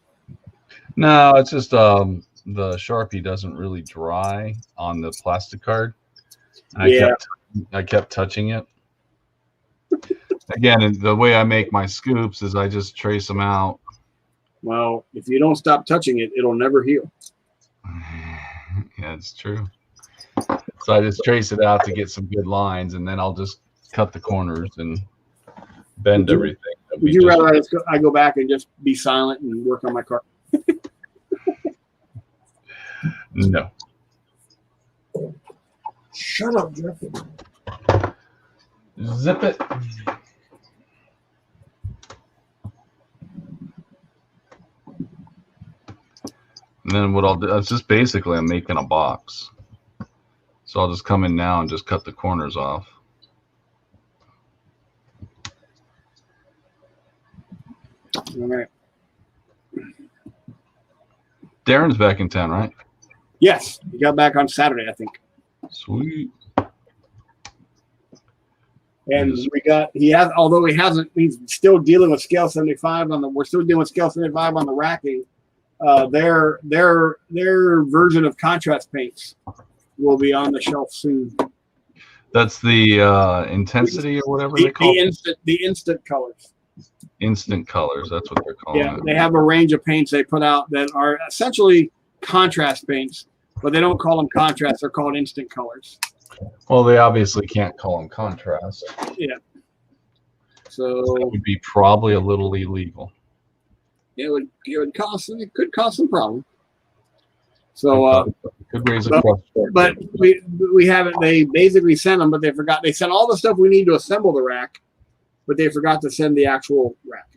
S1: No, it's just the Sharpie doesn't really dry on the plastic card. And I kept touching it. Again, the way I make my scoops is I just trace them out.
S2: Well, if you don't stop touching it, it'll never heal.
S1: Yeah, it's true. So I just trace it out to get some good lines, and then I'll just cut the corners and bend everything.
S2: Would you rather I go back and just be silent and work on my car?
S1: No.
S2: Shut up, Jeff.
S1: Zip it. And then what I'll do, it's just basically I'm making a box. So I'll just come in now and just cut the corners off.
S2: All right.
S1: Darren's back in town, right?
S2: Yes, he got back on Saturday, I think.
S1: Sweet.
S2: And he's still dealing with scale 75 we're still dealing with scale 75 on the racking. Their version of contrast paints will be on the shelf soon.
S1: That's the intensity or whatever they call it.
S2: The instant colors.
S1: Instant colors, that's what they're calling it.
S2: They have a range of paints they put out that are essentially contrast paints, but they don't call them contrast, they're called instant colors.
S1: Well, they obviously can't call them contrast.
S2: Yeah. So
S1: it would be probably a little illegal.
S2: It could cause some problem. So
S1: could raise a question.
S2: But we haven't. They basically sent them, but they forgot. They sent all the stuff we need to assemble the rack, but they forgot to send the actual rack.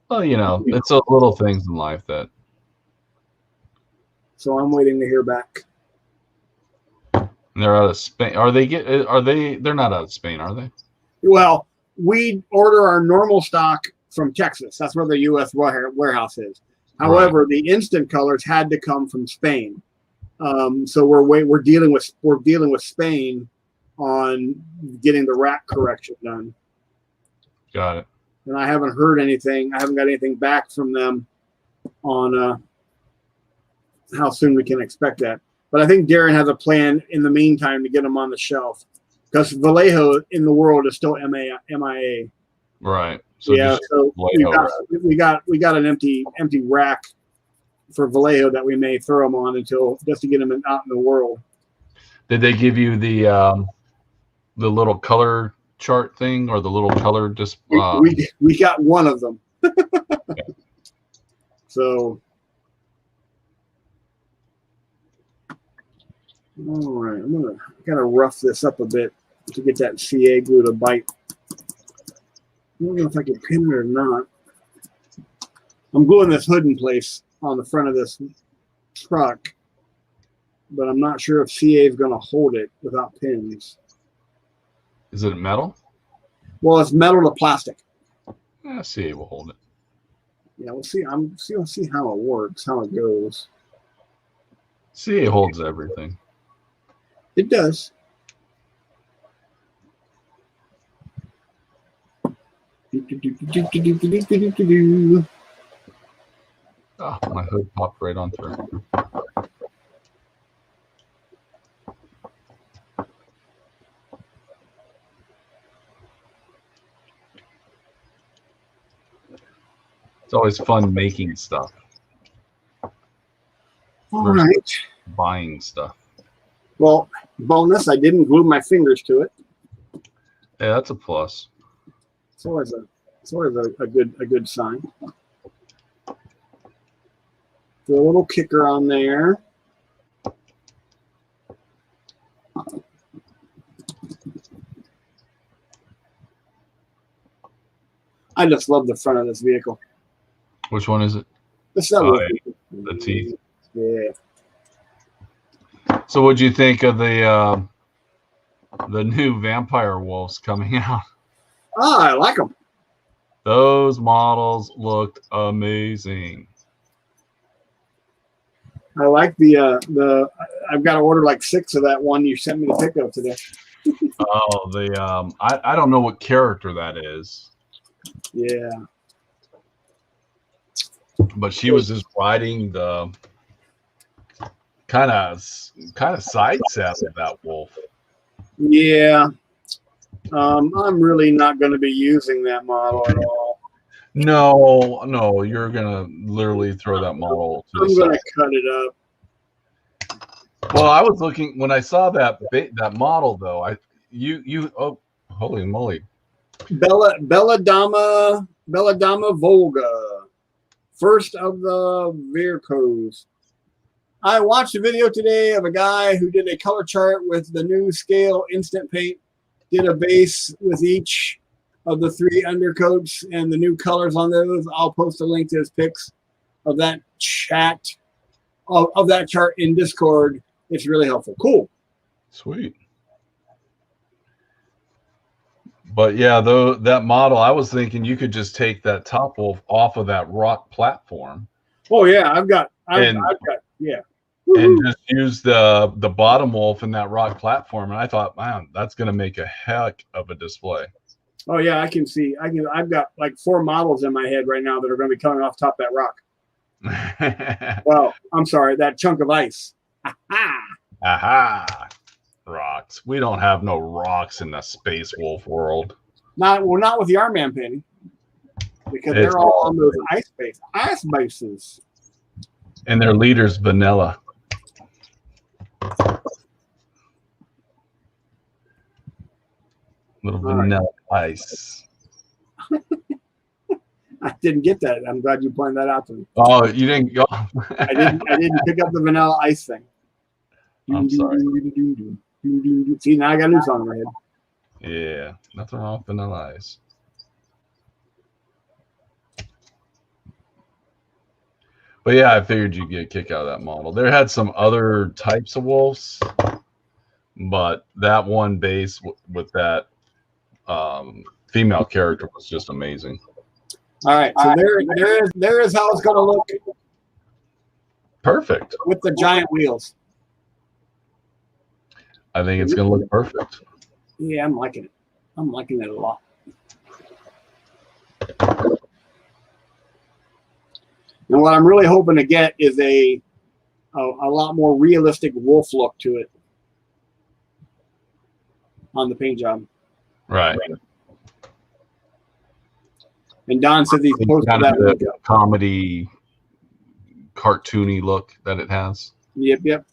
S1: Well, it's those little things in life that.
S2: So I'm waiting to hear back.
S1: They're out of Spain. They're not out of Spain, are they?
S2: Well, we order our normal stock from Texas. That's where the U.S. warehouse is. However, The instant colors had to come from Spain. So we're dealing with Spain on getting the rack correction done.
S1: Got it.
S2: And I haven't heard anything. I haven't got anything back from them on how soon we can expect that. But I think Darren has a plan in the meantime to get them on the shelf because Vallejo in the world is still MIA.
S1: Right. So
S2: so we got an empty rack for Vallejo that we may throw them on just to get them out in the world.
S1: Did they give you the little color chart thing or the little color display?
S2: We got one of them. Okay. So. All right, I gotta rough this up a bit to get that CA glue to bite. I don't know if I can pin it or not. I'm gluing this hood in place on the front of this truck, but I'm not sure if CA is going to hold it without pins.
S1: Is it metal?
S2: Well, it's metal to plastic.
S1: CA will hold it.
S2: Yeah, we'll see. We'll see how it works, how it goes.
S1: CA holds everything.
S2: It does.
S1: Oh, my hood popped right on through. It's always fun making stuff.
S2: All right.
S1: Buying stuff.
S2: Well, bonus, I didn't glue my fingers to it.
S1: Yeah, that's a plus.
S2: It's always a good sign. Throw a little kicker on there. I just love the front of this vehicle.
S1: Which one is it?
S2: The
S1: teeth.
S2: Yeah.
S1: So, what'd you think of the new vampire wolves coming out?
S2: Oh, I like them.
S1: Those models looked amazing.
S2: I like the. I've got to order like 6 of that one you sent me to pick up today.
S1: Oh, I don't know what character that is.
S2: Yeah.
S1: But she was just riding the kind of side saddle of that wolf.
S2: Yeah. I'm really not going to be using that model at all.
S1: No, you're gonna literally throw that model to the
S2: I'm going
S1: side.
S2: to cut it up.
S1: Well, I was looking when I saw that model though. Oh, holy moly!
S2: Belladama Volga, first of the Vircos. I watched a video today of a guy who did a color chart with the new scale instant paint, did a base with each of the 3 undercoats and the new colors on those. I'll post a link to his pics of that chat, of that chart in Discord. It's really helpful. Cool.
S1: Sweet. But yeah, though that model, I was thinking you could just take that top wolf off of that rock platform.
S2: Oh yeah, I've got yeah.
S1: And just use the bottom wolf in that rock platform. And I thought, man, that's going to make a heck of a display.
S2: Oh yeah, I can see. I've got like 4 models in my head right now that are going to be coming off top of that rock. Well, I'm sorry, that chunk of ice.
S1: Aha! Rocks. We don't have no rocks in the Space Wolf world.
S2: Not with the Arm Man painting, because they're all on those ice bases.
S1: And their leader's vanilla. Little vanilla ice.
S2: I didn't get that. I'm glad you pointed that out to me.
S1: Oh, you didn't go.
S2: I didn't pick up the vanilla ice thing.
S1: I'm sorry.
S2: See, now I got a new song in my head.
S1: Yeah, nothing wrong with vanilla ice. But yeah, I figured you'd get a kick out of that model. There had some other types of wolves, but that one base with that female character was just amazing.
S2: All right, so there is how it's going to look.
S1: Perfect.
S2: With the giant wheels.
S1: I think it's going to look perfect.
S2: Yeah, I'm liking it. I'm liking it a lot. And what I'm really hoping to get is a lot more realistic wolf look to it on the paint job.
S1: Right.
S2: And Don says he's posted that look up.
S1: Comedy, cartoony look that it has.
S2: Yep.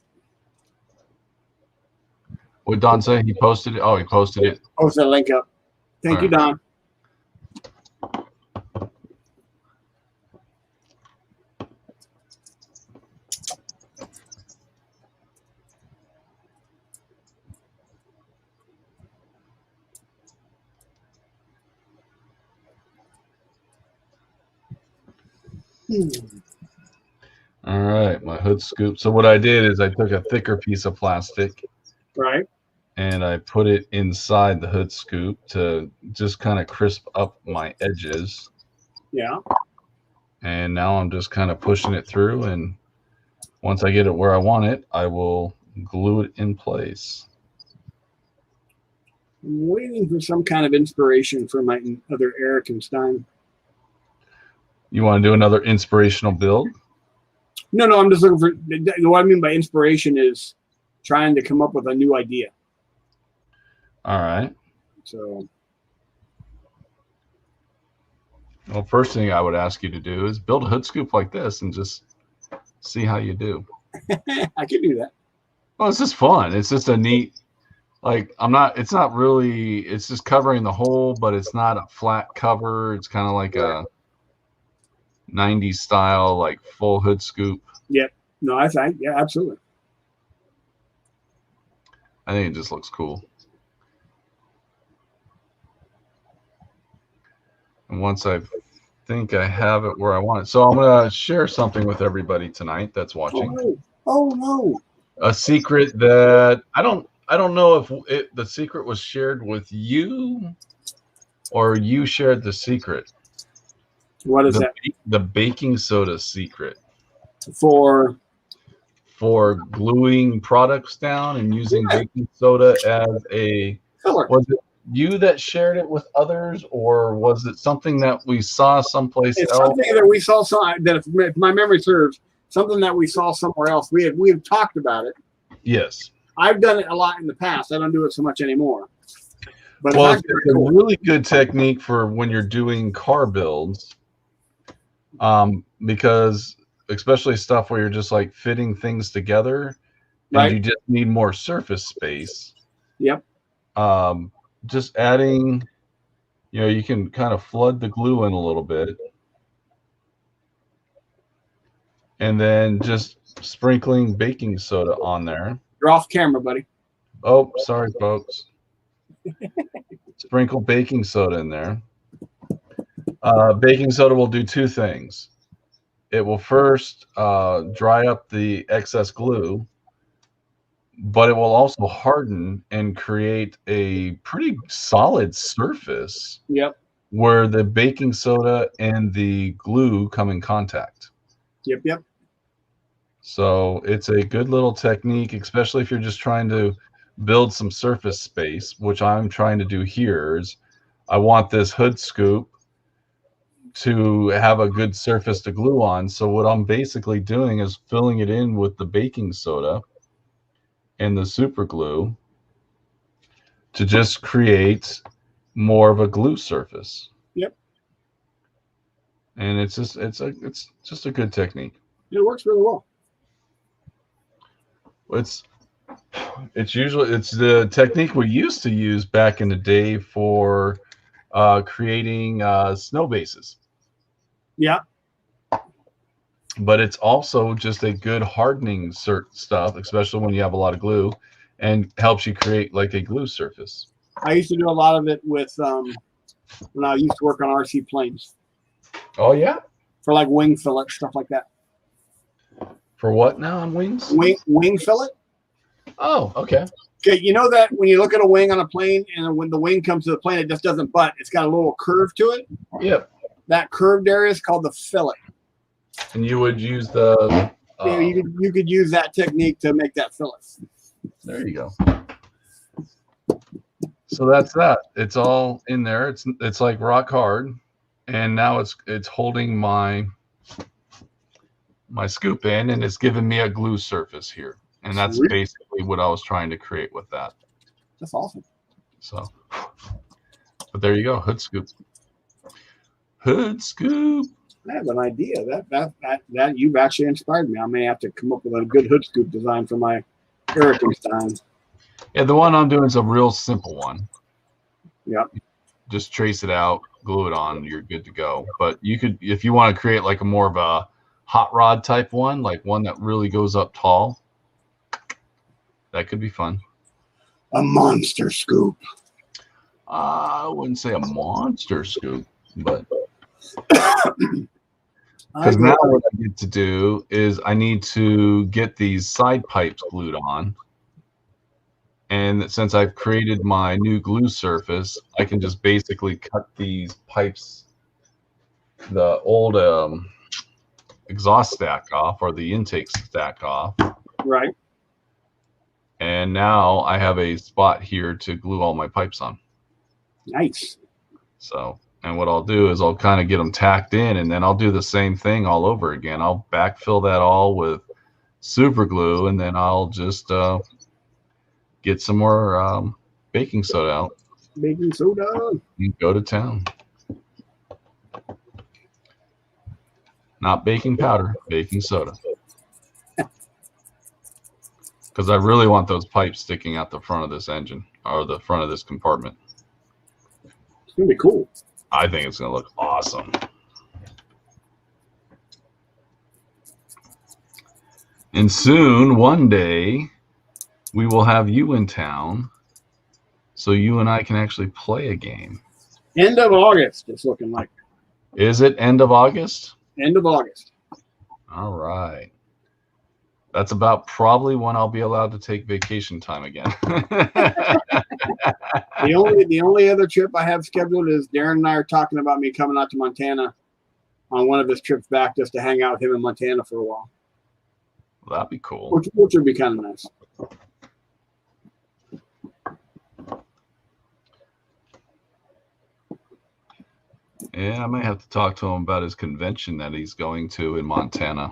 S1: What did Don say? He posted it? Oh, he posted it.
S2: Posted a link up. Thank you, Don.
S1: All right, my hood scoop. So what I did is I took a thicker piece of plastic,
S2: right,
S1: and I put it inside the hood scoop to just kind of crisp up my edges.
S2: Yeah.
S1: And now I'm just kind of pushing it through, and once I get it where I want it, I will glue it in place.
S2: I'm waiting for some kind of inspiration for my other Erikenstein.
S1: You want to do another inspirational build?
S2: No, I'm just looking for, what I mean by inspiration is trying to come up with a new idea.
S1: All right.
S2: So,
S1: well, first thing I would ask you to do is build a hood scoop like this and just see how you do.
S2: I could do that.
S1: Well, it's just fun. It's just a neat, like, it's not really, it's just covering the hole, but it's not a flat cover. It's kind of like a 90s style, like full hood scoop.
S2: Yep. No, I think, yeah, absolutely.
S1: I think it just looks cool. And once I think I have it where I want it. So I'm going to share something with everybody tonight that's watching.
S2: Oh no.
S1: A secret that I don't know if the secret was shared with you or you shared the secret.
S2: What is that?
S1: The baking soda secret.
S2: For
S1: gluing products down and using baking soda as a
S2: filler.
S1: Was it you that shared it with others, or was it something that we saw someplace
S2: it's
S1: else?
S2: Something that we saw that, if my memory serves, something that we saw somewhere else. We have talked about it.
S1: Yes.
S2: I've done it a lot in the past. I don't do it so much anymore. But
S1: well, it's a really good technique for when you're doing car builds, because especially stuff where you're just like fitting things together, and you just need more surface space.
S2: Yep.
S1: Just adding, you can kind of flood the glue in a little bit, and then just sprinkling baking soda on there.
S2: You're off camera, buddy.
S1: Oh, sorry, folks. Sprinkle baking soda in there. Baking soda will do two things. It will first dry up the excess glue, but it will also harden and create a pretty solid surface.
S2: Yep.
S1: Where the baking soda and the glue come in contact.
S2: Yep.
S1: So it's a good little technique, especially if you're just trying to build some surface space, which I'm trying to do here. Is I want this hood scoop to have a good surface to glue on. So what I'm basically doing is filling it in with the baking soda and the super glue to just create more of a glue surface.
S2: Yep.
S1: And it's just a good technique.
S2: It works really well.
S1: It's the technique we used to use back in the day for creating snow bases.
S2: Yeah.
S1: But it's also just a good hardening stuff, especially when you have a lot of glue, and helps you create like a glue surface.
S2: I used to do a lot of it with when I used to work on RC planes.
S1: Oh yeah,
S2: for like wing fillet, stuff like that.
S1: For what now on wings?
S2: Wing fillet.
S1: Oh, okay.
S2: Okay, you know that when you look at a wing on a plane, and when the wing comes to the plane, it just doesn't butt. It's got a little curve to it.
S1: Yep.
S2: That curved area is called the fillet.
S1: And you would use the.
S2: You could use that technique to make that fillet.
S1: There you go. So that's that. It's all in there. It's like rock hard, and now it's holding my scoop in, and it's giving me a glue surface here, and that's basically what I was trying to create with that.
S2: That's awesome.
S1: So, but there you go, hood scoop. Hood scoop.
S2: I have an idea that you've actually inspired me. I may have to come up with a good hood scoop design for my Erikenstein.
S1: Yeah, the one I'm doing is a real simple one.
S2: Yeah.
S1: Just trace it out, glue it on, you're good to go. But you could, if you want to create like a more of a hot rod type one, like one that really goes up tall, that could be fun.
S2: A monster scoop.
S1: I wouldn't say a monster scoop, but because now what I need to do is I need to get these side pipes glued on. And since I've created my new glue surface, I can just basically cut these pipes, the old exhaust stack off or the intake stack off.
S2: Right.
S1: And now I have a spot here to glue all my pipes on.
S2: Nice.
S1: So, and what I'll do is I'll kind of get them tacked in, and then I'll do the same thing all over again. I'll backfill that all with super glue, and then I'll just get some more baking soda out.
S2: Baking soda.
S1: And go to town. Not baking powder, baking soda. Because I really want those pipes sticking out the front of this engine or the front of this compartment.
S2: It's going to be cool.
S1: I think it's going to look awesome. And soon, one day, we will have you in town so you and I can actually play a game.
S2: End of August, it's looking like.
S1: Is it end of August?
S2: End of August.
S1: All right. That's about probably when I'll be allowed to take vacation time again.
S2: The only other trip I have scheduled is Darren and I are talking about me coming out to Montana on one of his trips back just to hang out with him in Montana for a while.
S1: That'd be cool.
S2: Which would be kind of nice.
S1: Yeah, I might have to talk to him about his convention that he's going to in Montana.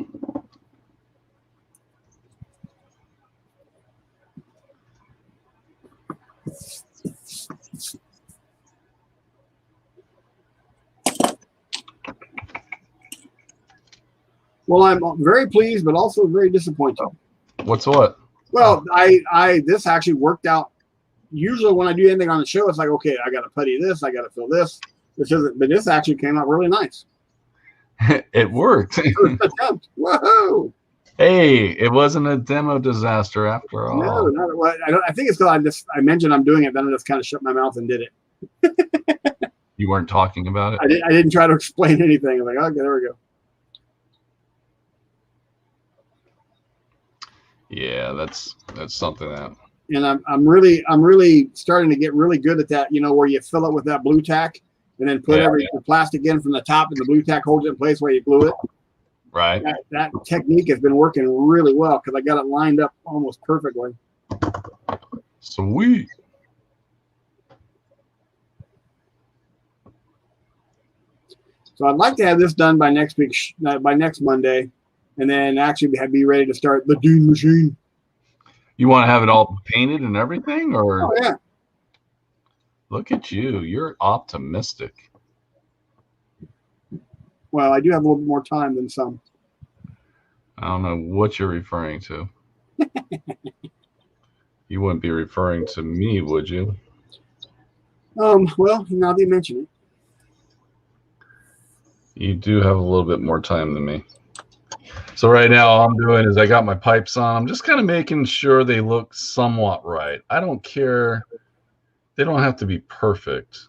S2: Well, I'm very pleased, but also very disappointed.
S1: What's what?
S2: Well, this actually worked out. Usually when I do anything on the show, it's like, okay, I got to putty this, I got to fill this. But this actually came out really nice.
S1: It worked.
S2: First attempt. Whoa!
S1: Hey, it wasn't a demo disaster after all.
S2: No, I think it's because I mentioned I'm doing it, then I just kind of shut my mouth and did it.
S1: You weren't talking about it?
S2: I didn't try to explain anything. I'm like, okay, there we go.
S1: Yeah, that's something that.
S2: And I'm really starting to get really good at that. You know, where you fill it with that blue tack and then put the plastic in from the top, and the blue tack holds it in place where you glue it.
S1: Right.
S2: That technique has been working really well because I got it lined up almost perfectly.
S1: Sweet.
S2: So I'd like to have this done by next week, by next Monday, and then actually be ready to start the Dune machine.
S1: You want to have it all painted and everything, or?
S2: Oh yeah.
S1: Look at you. You're optimistic.
S2: Well, I do have a little bit more time than some.
S1: I don't know what you're referring to. You wouldn't be referring to me, would you?
S2: Well, now that you mention it.
S1: You do have a little bit more time than me. So right now all I'm doing is I got my pipes on. I'm just kind of making sure they look somewhat right. I don't care. They don't have to be perfect.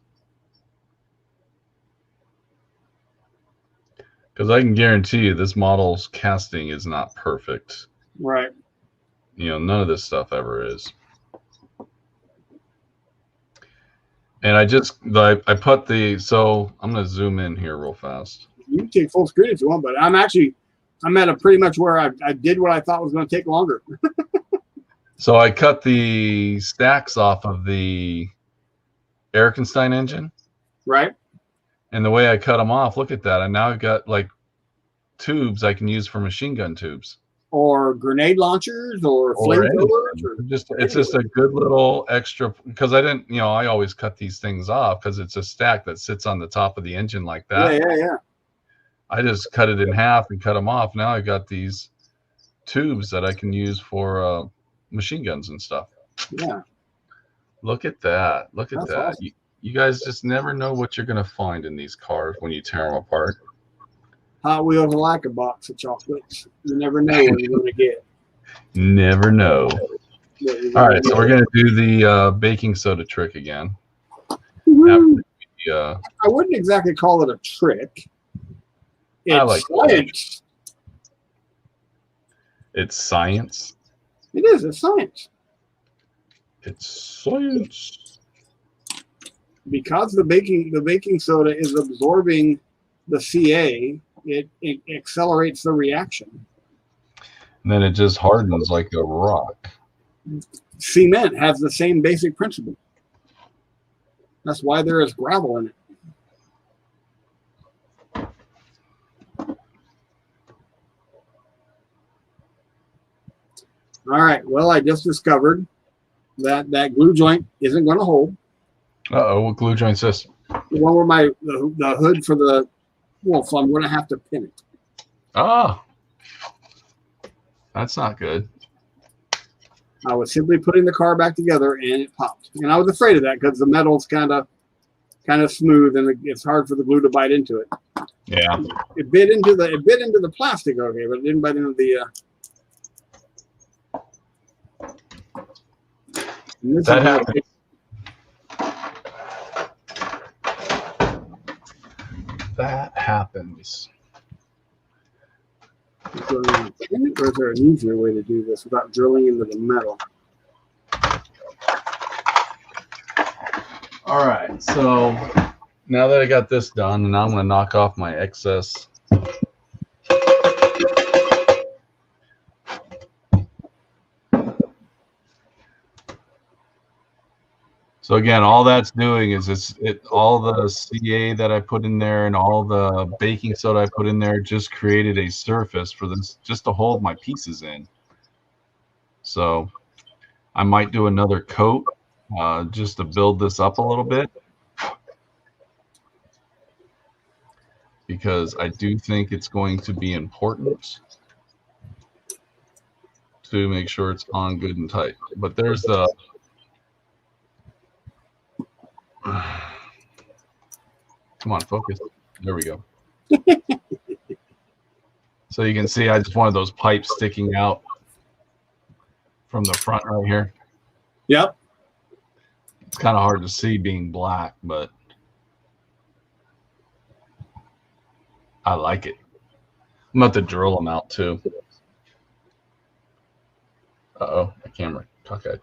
S1: Because I can guarantee you this model's casting is not perfect.
S2: Right.
S1: You know, none of this stuff ever is. And I put so I'm going to zoom in here real fast.
S2: You can take full screen if you want, but I'm at a pretty much where I did what I thought was going to take longer.
S1: So I cut the stacks off of the Erikenstein engine.
S2: Right.
S1: And the way I cut them off, look at that. And now I've got like tubes I can use for machine gun tubes.
S2: Or grenade launchers or flamethrowers.
S1: It's just a good little extra, because I always cut these things off because it's a stack that sits on the top of the engine like that.
S2: Yeah.
S1: I just cut it in half and cut them off. Now I got these tubes that I can use for machine guns and stuff.
S2: Yeah.
S1: Look at that. That's that.
S2: Awesome.
S1: You guys just never know what you're going to find in these cars when you tear them apart.
S2: Hot Wheels are like a box of chocolates. You never know what you're going to get.
S1: Never know. All right, so we're going to do the baking soda trick again.
S2: I wouldn't exactly call it a trick. It's science.
S1: It's science.
S2: It is. It's science.
S1: It's science.
S2: Because the baking soda is absorbing the Ca, it accelerates the reaction.
S1: And then it just hardens like a rock.
S2: Cement has the same basic principle. That's why there is gravel in it. All right. Well, I just discovered that glue joint isn't going to hold.
S1: Uh-oh, what glue joint's this?
S2: The one where the hood for the wolf, so I'm going to have to pin it.
S1: Oh, that's not good.
S2: I was simply putting the car back together and it popped. And I was afraid of that because the metal's kind of smooth and it's hard for the glue to bite into it.
S1: Yeah.
S2: It bit into the plastic, okay, but it didn't bite into the
S1: that happens. That happens.
S2: Or is there an easier way to do this without drilling into the metal?
S1: All right, so now that I got this done, and I'm going to knock off my excess. So again, all that's doing is all the Ca that I put in there and all the baking soda I put in there just created a surface for this, just to hold my pieces in. So I might do another coat just to build this up a little bit, because I do think it's going to be important to make sure it's on good and tight. But there's the come on, focus. There we go. So you can see I just wanted those pipes sticking out from the front right here.
S2: Yep.
S1: It's kind of hard to see being black, but I like it. I'm about to drill them out too. Uh-oh, my camera cockeyed.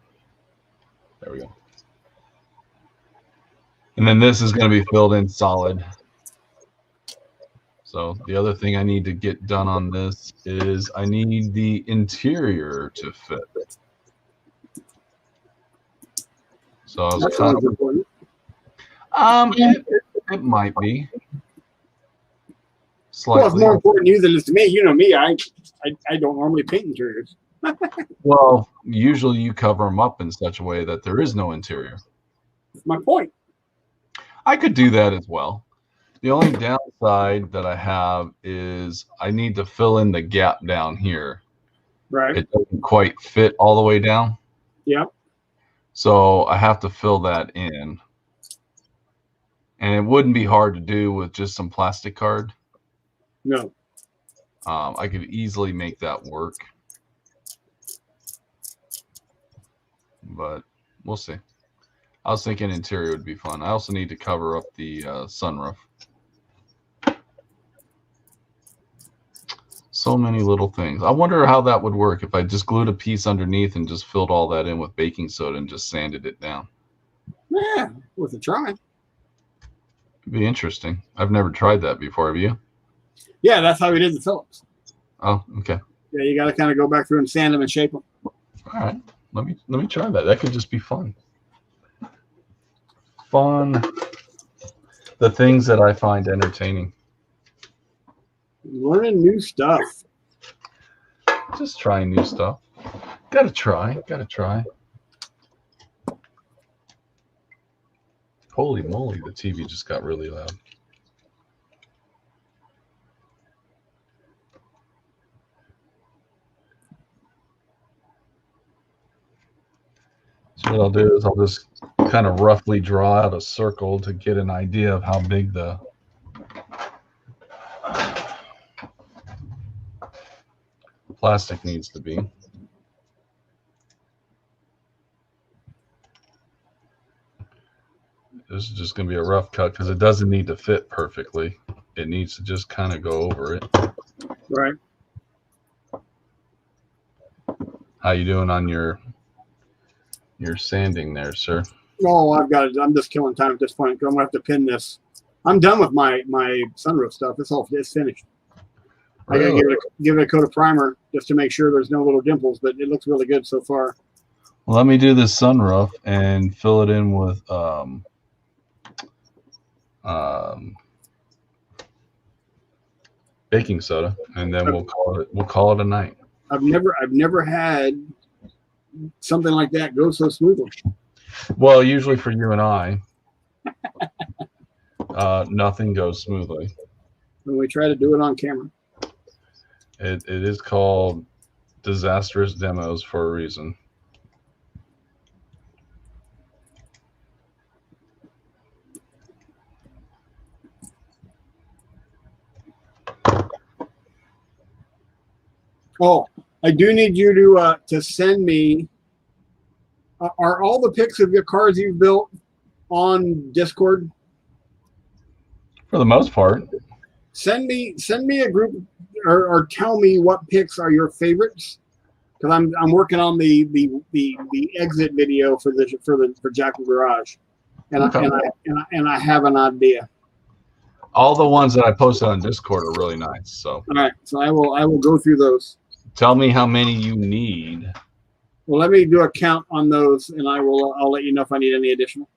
S1: There we go. And then this is going to be filled in solid. So the other thing I need to get done on this is I need the interior to fit. So I was kind of
S2: important.
S1: It might be slightly.
S2: Well, it's more important to you than it is to me. You know me. I don't normally paint interiors.
S1: Well, usually you cover them up in such a way that there is no interior.
S2: That's my point.
S1: I could do that as well. The only downside that I have is I need to fill in the gap down here.
S2: Right.
S1: It doesn't quite fit all the way down.
S2: Yep.
S1: So I have to fill that in. And it wouldn't be hard to do with just some plastic card.
S2: No.
S1: I could easily make that work. But we'll see. I was thinking interior would be fun. I also need to cover up the sunroof. So many little things. I wonder how that would work if I just glued a piece underneath and just filled all that in with baking soda and just sanded it down.
S2: Yeah, worth a try.
S1: It'd be interesting. I've never tried that before. Have you?
S2: Yeah, that's how we did the Phillips.
S1: Oh, okay.
S2: Yeah, you got to kind of go back through and sand them and shape them.
S1: All right. Let me try that. That could just be fun. Fun. The things that I find entertaining.
S2: Learning new stuff.
S1: Just trying new stuff. Gotta try. Holy moly, the TV just got really loud. So what I'll do is I'll just kind of roughly draw out a circle to get an idea of how big the plastic needs to be. This is just going to be a rough cut because it doesn't need to fit perfectly. It needs to just kind of go over it.
S2: Right.
S1: How you doing on your You're sanding there, sir.
S2: Oh, I've got it. I'm just killing time at this point because I'm gonna have to pin this. I'm done with my sunroof stuff. It's finished.
S1: Really?
S2: I gotta give it a coat of primer just to make sure there's no little dimples, but it looks really good so far.
S1: Well, let me do this sunroof and fill it in with baking soda, and then we'll call it a night.
S2: I've never had something like that go so smoothly.
S1: Well, usually for you and I, nothing goes smoothly.
S2: When we try to do it on camera.
S1: It is called disastrous demos for a reason.
S2: Oh, I do need you to send me. Are all the pics of your cars you've built on Discord?
S1: For the most part.
S2: Send me a group, or tell me what pics are your favorites, because I'm working on the exit video for Jackal Garage, and
S1: Okay.
S2: I have an idea.
S1: All the ones that I posted on Discord are really nice. So
S2: all right, so I will go through those.
S1: Tell me how many you need.
S2: Well, let me do a count on those, and I'll let you know if I need any additional.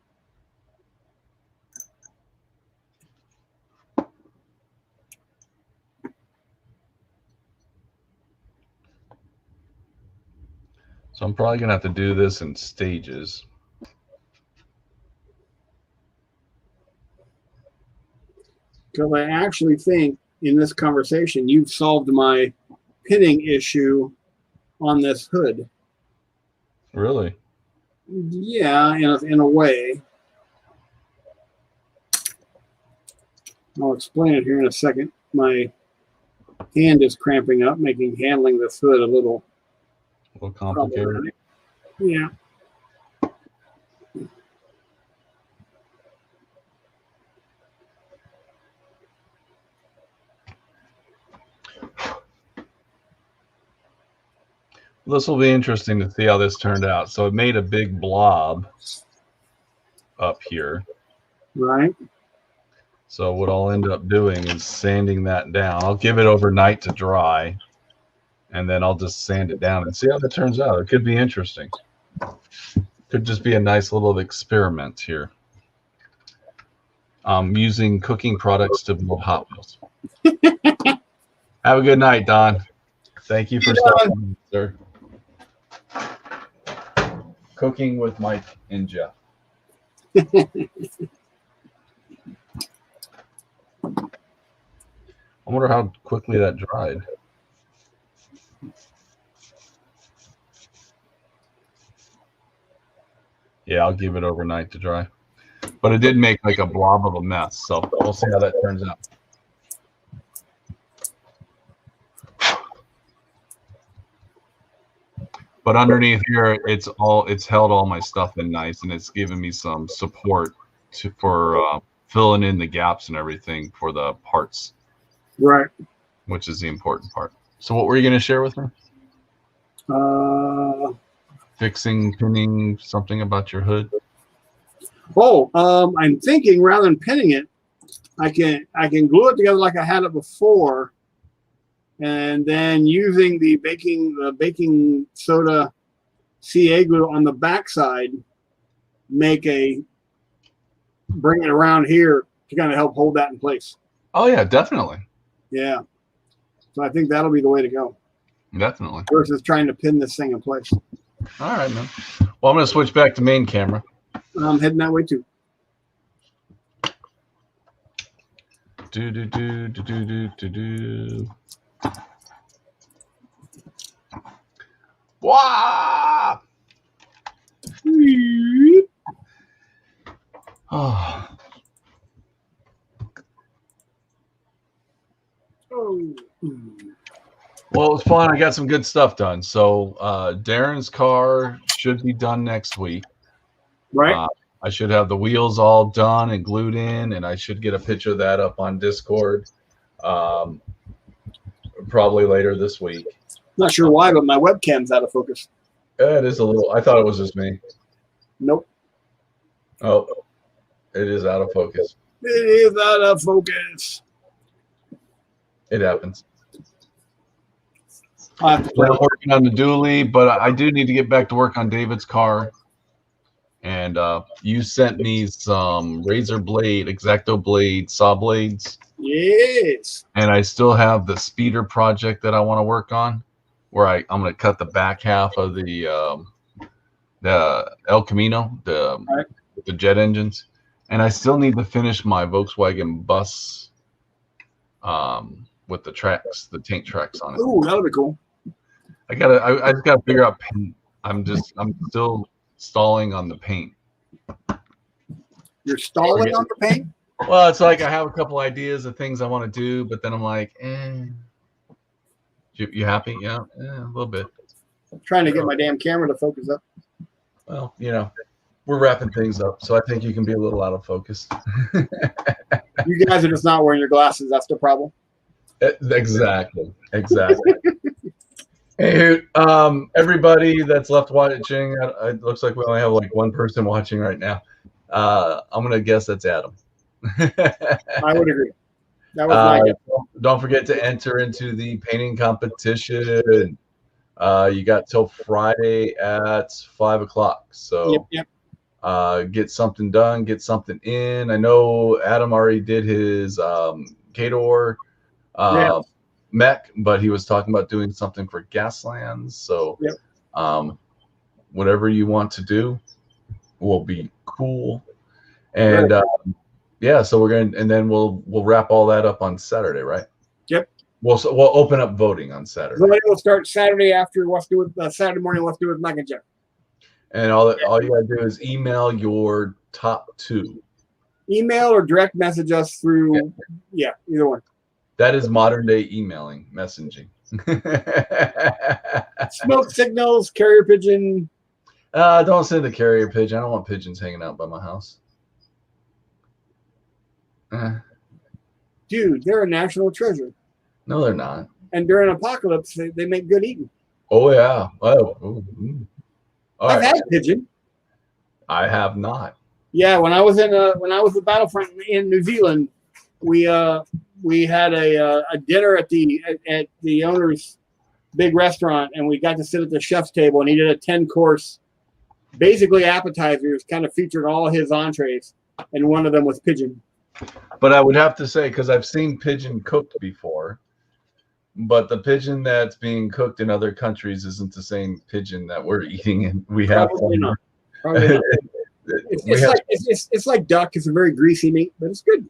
S1: So I'm probably gonna have to do this in stages.
S2: Because I actually think in this conversation you've solved my pinning issue on this hood.
S1: Really?
S2: Yeah, in a way. I'll explain it here in a second. My hand is cramping up, making handling this hood a little
S1: Complicated.
S2: Yeah.
S1: This will be interesting to see how this turned out. So it made a big blob up here.
S2: Right.
S1: So what I'll end up doing is sanding that down. I'll give it overnight to dry, and then I'll just sand it down and see how that turns out. It could be interesting. Could just be a nice little experiment here. Using cooking products to build Hot Wheels. Have a good night, Don. Thank you for stopping, sir. Cooking with Mike and Jeff. I wonder how quickly that dried. Yeah, I'll give it overnight to dry. But it did make like a blob of a mess, so we'll see how that turns out. But underneath here, it's held all my stuff in nice, and it's given me some support for filling in the gaps and everything for the parts.
S2: Right.
S1: Which is the important part. So what were you going to share with me? Fixing, pinning, something about your hood.
S2: Oh, I'm thinking rather than pinning it, I can glue it together like I had it before, and then using the baking soda CA glue on the backside, bring it around here to kind of help hold that in place.
S1: Oh yeah, definitely.
S2: Yeah. So I think that'll be the way to go.
S1: Definitely.
S2: Versus trying to pin this thing in place.
S1: All right, man. Well, I'm going to switch back to main camera.
S2: I'm heading that way too.
S1: Wow! Oh. Well, it was fun. I got some good stuff done. So Darren's car should be done next week.
S2: Right.
S1: I should have the wheels all done and glued in, and I should get a picture of that up on Discord probably later this week.
S2: Not sure why, but my webcam's out of focus.
S1: It is a little. I thought it was just me.
S2: Nope.
S1: Oh, it is out of focus.
S2: It is out of focus.
S1: It happens.
S2: I'll have to play.
S1: I'm working on the dually, but I do need to get back to work on David's car. And you sent me some razor blade, X-Acto blade, saw blades.
S2: Yes.
S1: And I still have the speeder project that I want to work on, where I'm going to cut the back half of the El Camino, the jet engines. And I still need to finish my Volkswagen bus with the tracks, the tank tracks on it.
S2: Ooh, that'll be cool.
S1: I just gotta figure out paint. I'm still stalling on the paint.
S2: You're stalling on the paint?
S1: Well, it's like I have a couple ideas of things I want to do, but then I'm like, You happy? Yeah, a little bit.
S2: I'm trying to get my damn camera to focus up.
S1: Well, we're wrapping things up, so I think you can be a little out of focus.
S2: You guys are just not wearing your glasses. That's the problem.
S1: Exactly. Hey, everybody that's left watching, it looks like we only have like one person watching right now. I'm gonna guess that's Adam.
S2: I would agree. That was my guess.
S1: Don't forget to enter into the painting competition. You got till Friday at 5 o'clock. So
S2: yep.
S1: Get something done, get something in. I know Adam already did his Kador mech, but he was talking about doing something for Gaslands. So whatever you want to do will be cool. And so we're going to, and then we'll wrap all that up on Saturday, right?
S2: Yep.
S1: We'll open up voting on Saturday.
S2: We'll start Saturday after Let's Do It. Saturday morning, Let's Do It with Mike and Jeff.
S1: And all you gotta do is email your top 2.
S2: Email or direct message us through, either one.
S1: That is modern day emailing, messaging.
S2: Smoke signals, carrier pigeon.
S1: Don't send the carrier pigeon. I don't want pigeons hanging out by my house.
S2: Dude, they're a national treasure.
S1: No, they're not.
S2: And during apocalypse, they make good eating.
S1: Oh yeah.
S2: I've had pigeon.
S1: I have not.
S2: Yeah, when I was at the battlefront in New Zealand, we had a dinner at the owner's big restaurant, and we got to sit at the chef's table, and he did a 10-course, basically appetizers, kind of featured all his entrees, and one of them was pigeon.
S1: But I would have to say, because I've seen pigeon cooked before, but the pigeon that's being cooked in other countries isn't the same pigeon that we're eating, and we have.
S2: Probably not. It's like duck. It's a very greasy meat, but it's good.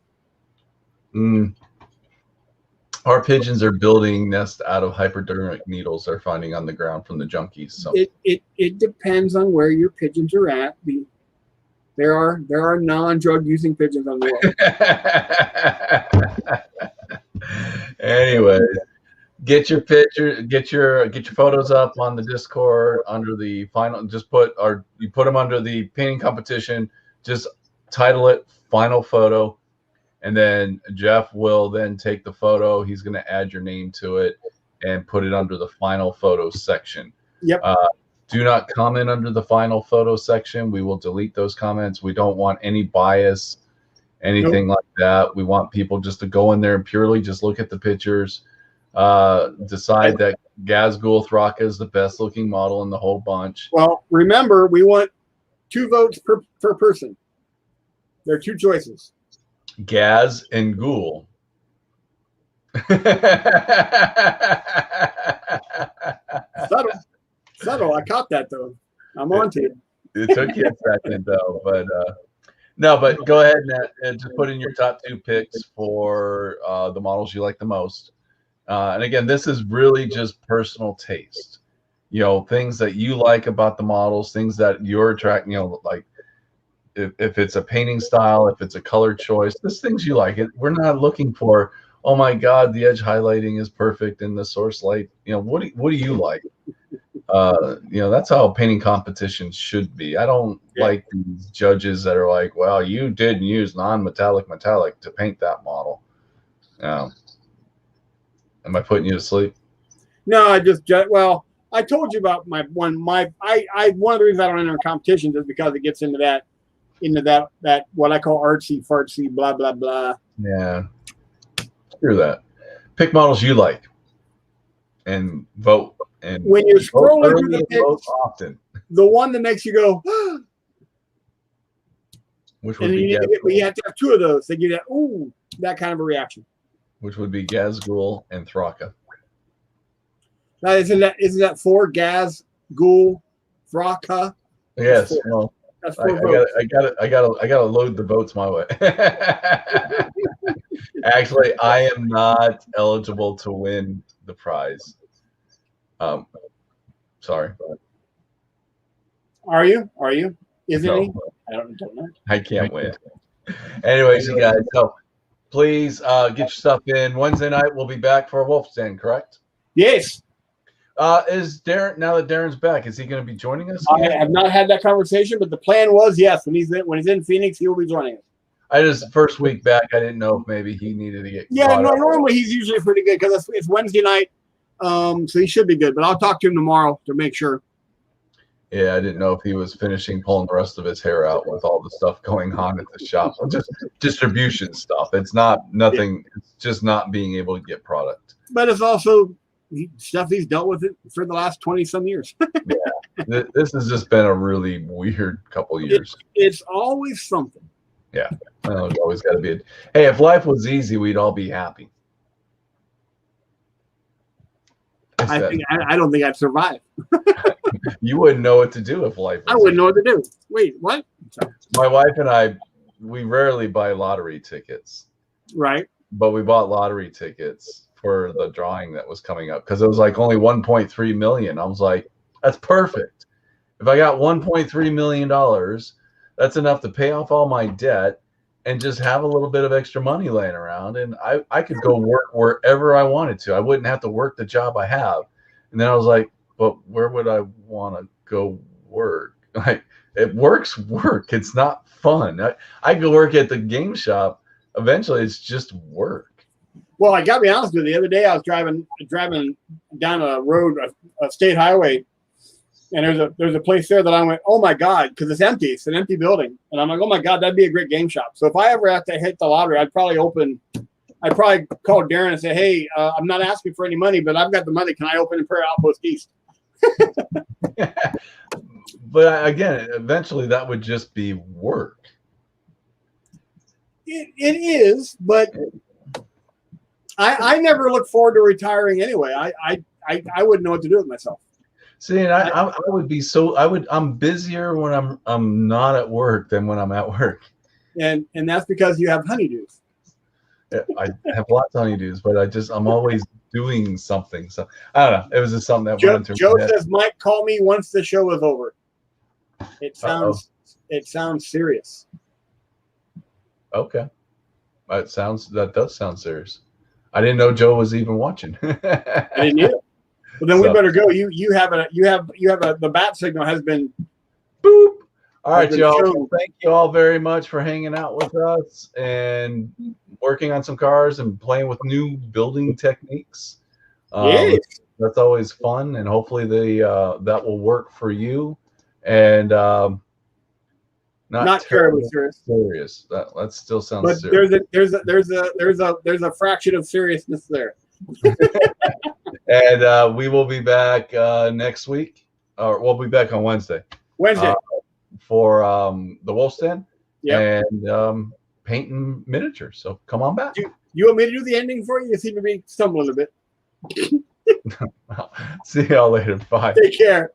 S1: Our pigeons are building nests out of hypodermic needles they're finding on the ground from the junkies. So
S2: it depends on where your pigeons are at. There are non-drug using pigeons on the world.
S1: Anyway, get your picture, get your photos up on the Discord under the final. You put them under the painting competition. Just title it "Final Photo," and then Jeff will then take the photo. He's going to add your name to it and put it under the final photo section.
S2: Yep.
S1: Do not comment under the final photo section. We will delete those comments. We don't want any bias, anything like that. We want people just to go in there and purely just look at the pictures, decide that Gazgul Thraka is the best looking model in the whole bunch.
S2: Well, remember, we want 2 votes per person. There are 2 choices.
S1: Gaz and Ghoul.
S2: Subtle. I caught that though. I'm on to you.
S1: It took you a second though, but but go ahead and just put in your top 2 picks for the models you like the most. And again, this is really just personal taste. Things that you like about the models, things that you're attracting. Like if it's a painting style, if it's a color choice, there's things you like. We're not looking for, oh my God, the edge highlighting is perfect in the source light. What do you like? That's how painting competitions should be. I don't like these judges that are like, well, you didn't use non-metallic metallic to paint that model. Am I putting you to sleep?
S2: No, I told you about my one. One of the reasons I don't enter competitions is because it gets into that what I call artsy fartsy blah blah blah.
S1: Yeah, screw that. Pick models you like, and vote. And
S2: when you're scrolling through the picks,
S1: vote often.
S2: The one that makes you go,
S1: which would be
S2: you have to have two of those. They give you that kind of a reaction.
S1: Which would be Gazgul and Thraka.
S2: Now, isn't that 4 Gaz, Ghoul, Thraka?
S1: Yes. Well,
S2: that's
S1: 4 votes. I gotta load the votes my way. Actually, I am not eligible to win the prize. Sorry.
S2: Are you? Isn't he?
S1: I don't know. I can't win. Anyways, you guys, so please get your stuff in. Wednesday night we'll be back for a Wolf's Den, correct?
S2: Yes.
S1: Is Darren, now that Darren's back, is he going to be joining us?
S2: I have not had that conversation, but the plan was yes. When he's in Phoenix, he will be joining us.
S1: First week back, I didn't know if maybe he needed to get.
S2: Yeah, no, normally he's usually pretty good because it's Wednesday night, so he should be good. But I'll talk to him tomorrow to make sure.
S1: Yeah, I didn't know if he was finishing pulling the rest of his hair out with all the stuff going on at the shop. Just distribution stuff. It's nothing. Yeah. It's just not being able to get product.
S2: But it's also stuff he's dealt with it for the last 20-some years.
S1: Yeah, this has just been a really weird couple years.
S2: It's always something.
S1: Yeah, it's always got to be. Hey, if life was easy, we'd all be happy.
S2: I don't think I'd survive.
S1: You wouldn't know what to do if life was
S2: I wouldn't know what to do. Wait, what?
S1: My wife and I, we rarely buy lottery tickets.
S2: Right.
S1: But we bought lottery tickets for the drawing that was coming up because it was like only 1.3 million. I was like, that's perfect. If I got 1.3 million dollars, that's enough to pay off all my debt and just have a little bit of extra money laying around, and I could go work wherever I wanted to. I wouldn't have to work the job I have. And then I was like, but where would I want to go work? Like, work. It's not fun. I go work at the game shop. Eventually, it's just work.
S2: Well, I got to be honest with you. The other day, I was driving down a road, a state highway, and there's a place there that I went, oh my God, because it's empty. It's an empty building, and I'm like, oh my God, that'd be a great game shop. So if I ever have to hit the lottery, I'd probably call Darren and say, hey, I'm not asking for any money, but I've got the money. Can I open in Prairie Outpost East?
S1: But again, eventually that would just be work.
S2: It is, but I never look forward to retiring anyway. I wouldn't know what to do with myself.
S1: See, and I would be I'm busier when I'm not at work than when I'm at work.
S2: And that's because you have honeydews.
S1: I have lots of honeydews, but I'm always doing something. So I don't know. It was just something that went through
S2: Joe says, Mike, call me once the show is over. It sounds serious.
S1: Okay. That does sound serious. I didn't know Joe was even watching.
S2: I didn't either. Well, then we better go. The bat signal has been
S1: boop. All right, y'all. Thank you all very much for hanging out with us and working on some cars and playing with new building techniques.
S2: Yes.
S1: That's always fun, and hopefully that will work for you. And not
S2: terribly serious.
S1: That still sounds
S2: but
S1: serious.
S2: There's a fraction of seriousness there.
S1: And we will be back next week, or we'll be back on Wednesday. For the Wolf's Den, and painting miniatures. So come on back.
S2: You want me to do the ending for you? You seem to be stumbling a bit.
S1: See y'all later. Bye.
S2: Take care.